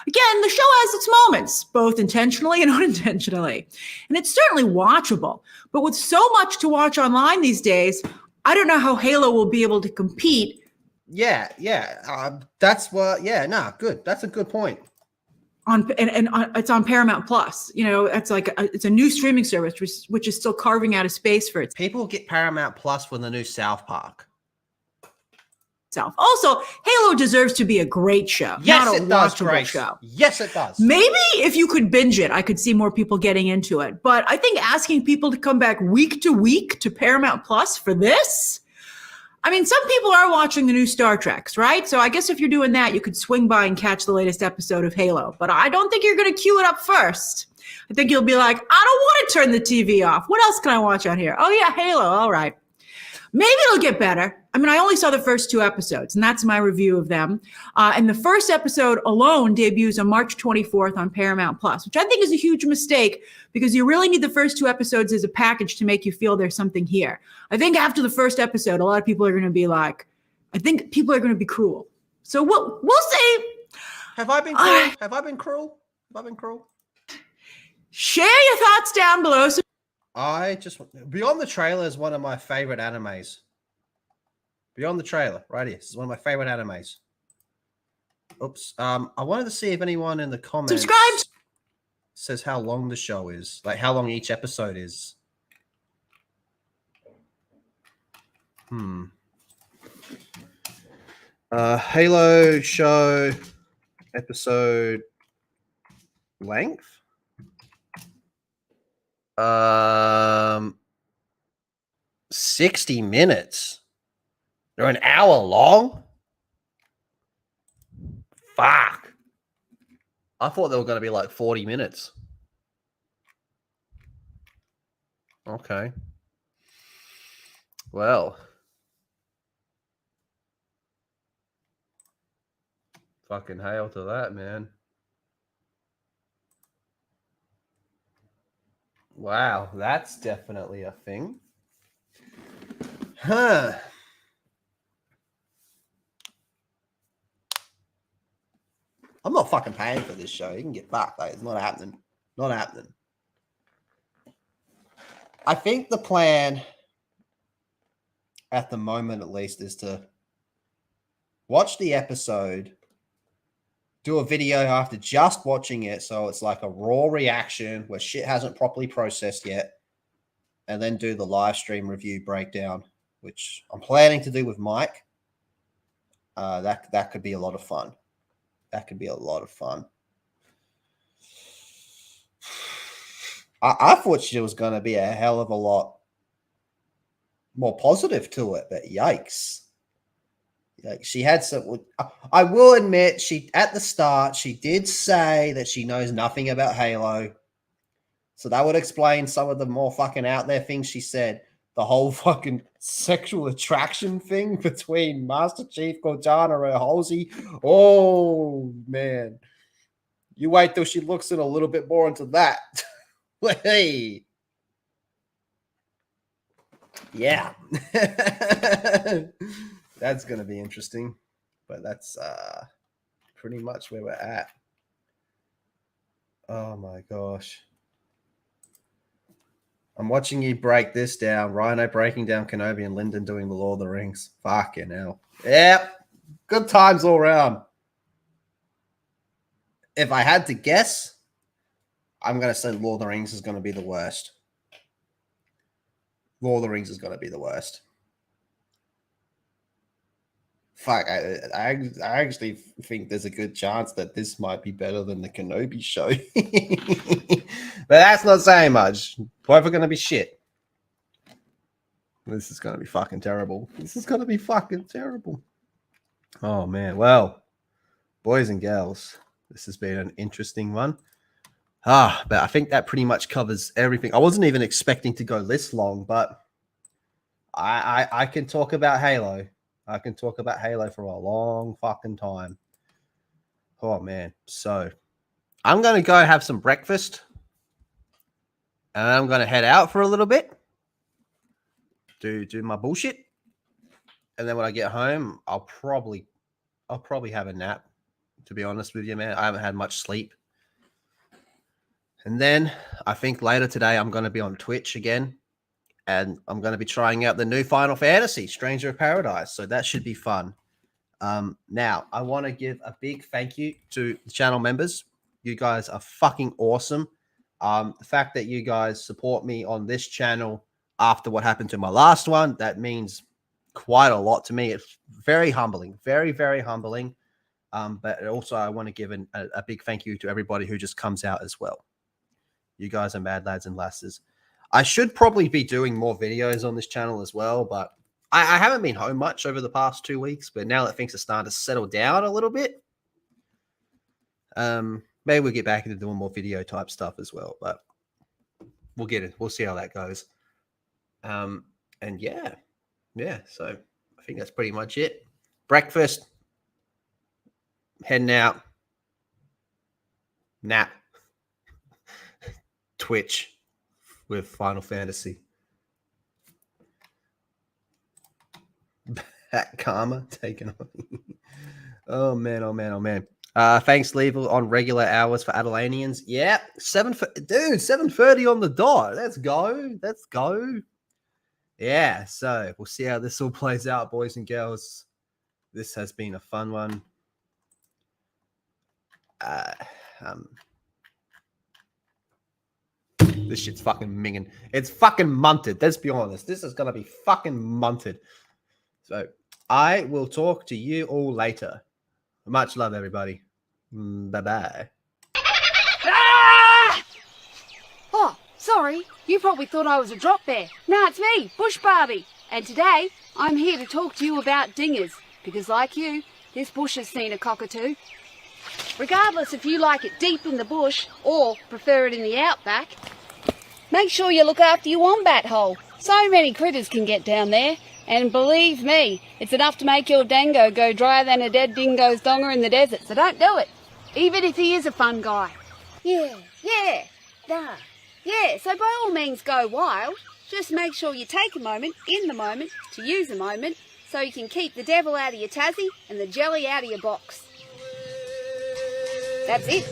Again, the show has its moments, both intentionally and unintentionally, and it's certainly watchable. But with so much to watch online these days, I don't know how Halo will be able to compete. Yeah. That's what. Yeah, no, good. That's a good point. It's on Paramount Plus. You know, it's like it's a new streaming service which is still carving out a space for it. People get Paramount Plus for the new South Park. Also, Halo deserves to be a great show. Yes, not a it does. watchable show. Yes, it does. Maybe if you could binge it, I could see more people getting into it. But I think asking people to come back week to week to Paramount Plus for this, I mean, some people are watching the new Star Treks, right? So I guess if you're doing that, you could swing by and catch the latest episode of Halo. But I don't think you're going to queue it up first. I think you'll be like, I don't want to turn the TV off. What else can I watch on here? Oh, yeah, Halo. All right. Maybe it'll get better. I mean, I only saw the first 2 episodes, and that's my review of them. And the first episode alone debuts on March 24th on Paramount Plus, which I think is a huge mistake because you really need the first 2 episodes as a package to make you feel there's something here. I think after the first episode, a lot of people are going to be like, I think people are going to be cruel. So we'll see. Have I been cruel? Have I been cruel? Have I been cruel? Share your thoughts down below. Beyond the Trailer is one of my favorite animes. Beyond the Trailer, right here. This is one of my favorite animes. Oops. I wanted to see if anyone in the comments subscribe says how long the show is, like how long each episode is. Halo show episode length. 60 minutes. They're an hour long. Fuck. I thought they were going to be like 40 minutes. Okay. Well. Fucking hail to that, man. Wow, that's definitely a thing. Huh. I'm not fucking paying for this show. You can get fucked. Like, it's not happening. Not happening. I think the plan, at the moment at least, is to watch the episode, do a video after just watching it, so it's like a raw reaction where shit hasn't properly processed yet, and then do the live stream review breakdown, which I'm planning to do with Mike. That could be a lot of fun. That could be a lot of fun. I thought she was going to be a hell of a lot more positive to it, but yikes. Like, she had some. I will admit, she at the start she did say that she knows nothing about Halo, so that would explain some of the more fucking out there things she said. The whole fucking sexual attraction thing between Master Chief Cortana and Halsey. Oh man, you wait till she looks in a little bit more into that. Hey, yeah. That's going to be interesting, but that's pretty much where we're at. Oh my gosh. I'm watching you break this down. Rhino breaking down Kenobi and Lyndon doing the Lord of the Rings. Fucking hell. Yep. Good times all around. If I had to guess, I'm going to say Lord of the Rings is going to be the worst. Lord of the Rings is going to be the worst. Fuck, I actually think there's a good chance that this might be better than the Kenobi show. But that's not saying much. Both are going to be shit. This is going to be fucking terrible. This is going to be fucking terrible. Oh, man. Well, boys and girls, this has been an interesting one. But I think that pretty much covers everything. I wasn't even expecting to go this long, but I can talk about Halo. I can talk about Halo for a long fucking time. Oh, man. So I'm going to go have some breakfast. And I'm going to head out for a little bit. Do my bullshit. And then when I get home, I'll probably have a nap, to be honest with you, man. I haven't had much sleep. And then I think later today I'm going to be on Twitch again. And I'm going to be trying out the new Final Fantasy, Stranger of Paradise. So that should be fun. Now, I want to give a big thank you to the channel members. You guys are fucking awesome. The fact that you guys support me on this channel after what happened to my last one, that means quite a lot to me. It's very humbling, very, very humbling. But also I want to give a big thank you to everybody who just comes out as well. You guys are mad lads and lasses. I should probably be doing more videos on this channel as well, but I haven't been home much over the past 2 weeks, but now that things are starting to settle down a little bit, maybe we'll get back into doing more video type stuff as well, but we'll get it. We'll see how that goes. And yeah, so I think that's pretty much it. Breakfast, heading out, nap, Twitch with Final Fantasy. That karma taken on me. Oh man, oh man, oh man. Thanks, Level, on regular hours for Adelanians. Yeah, 7:30 on the dot. Let's go. Let's go. Yeah, so we'll see how this all plays out, boys and girls. This has been a fun one. This shit's fucking minging. It's fucking munted. Let's be honest. This is going to be fucking munted. So I will talk to you all later. Much love, everybody. Bye-bye. Ah! Oh, sorry. You probably thought I was a drop bear. Nah, it's me, Bush Barbie. And today, I'm here to talk to you about dingers. Because like you, this bush has seen a cockatoo. Regardless if you like it deep in the bush or prefer it in the outback, make sure you look after your wombat hole. So many critters can get down there, and believe me, it's enough to make your dango go drier than a dead dingo's donger in the desert, so don't do it, even if he is a fun guy. Yeah, so by all means go wild. Just make sure you take a moment, in the moment, to use a moment, so you can keep the devil out of your Tassie and the jelly out of your box. That's it.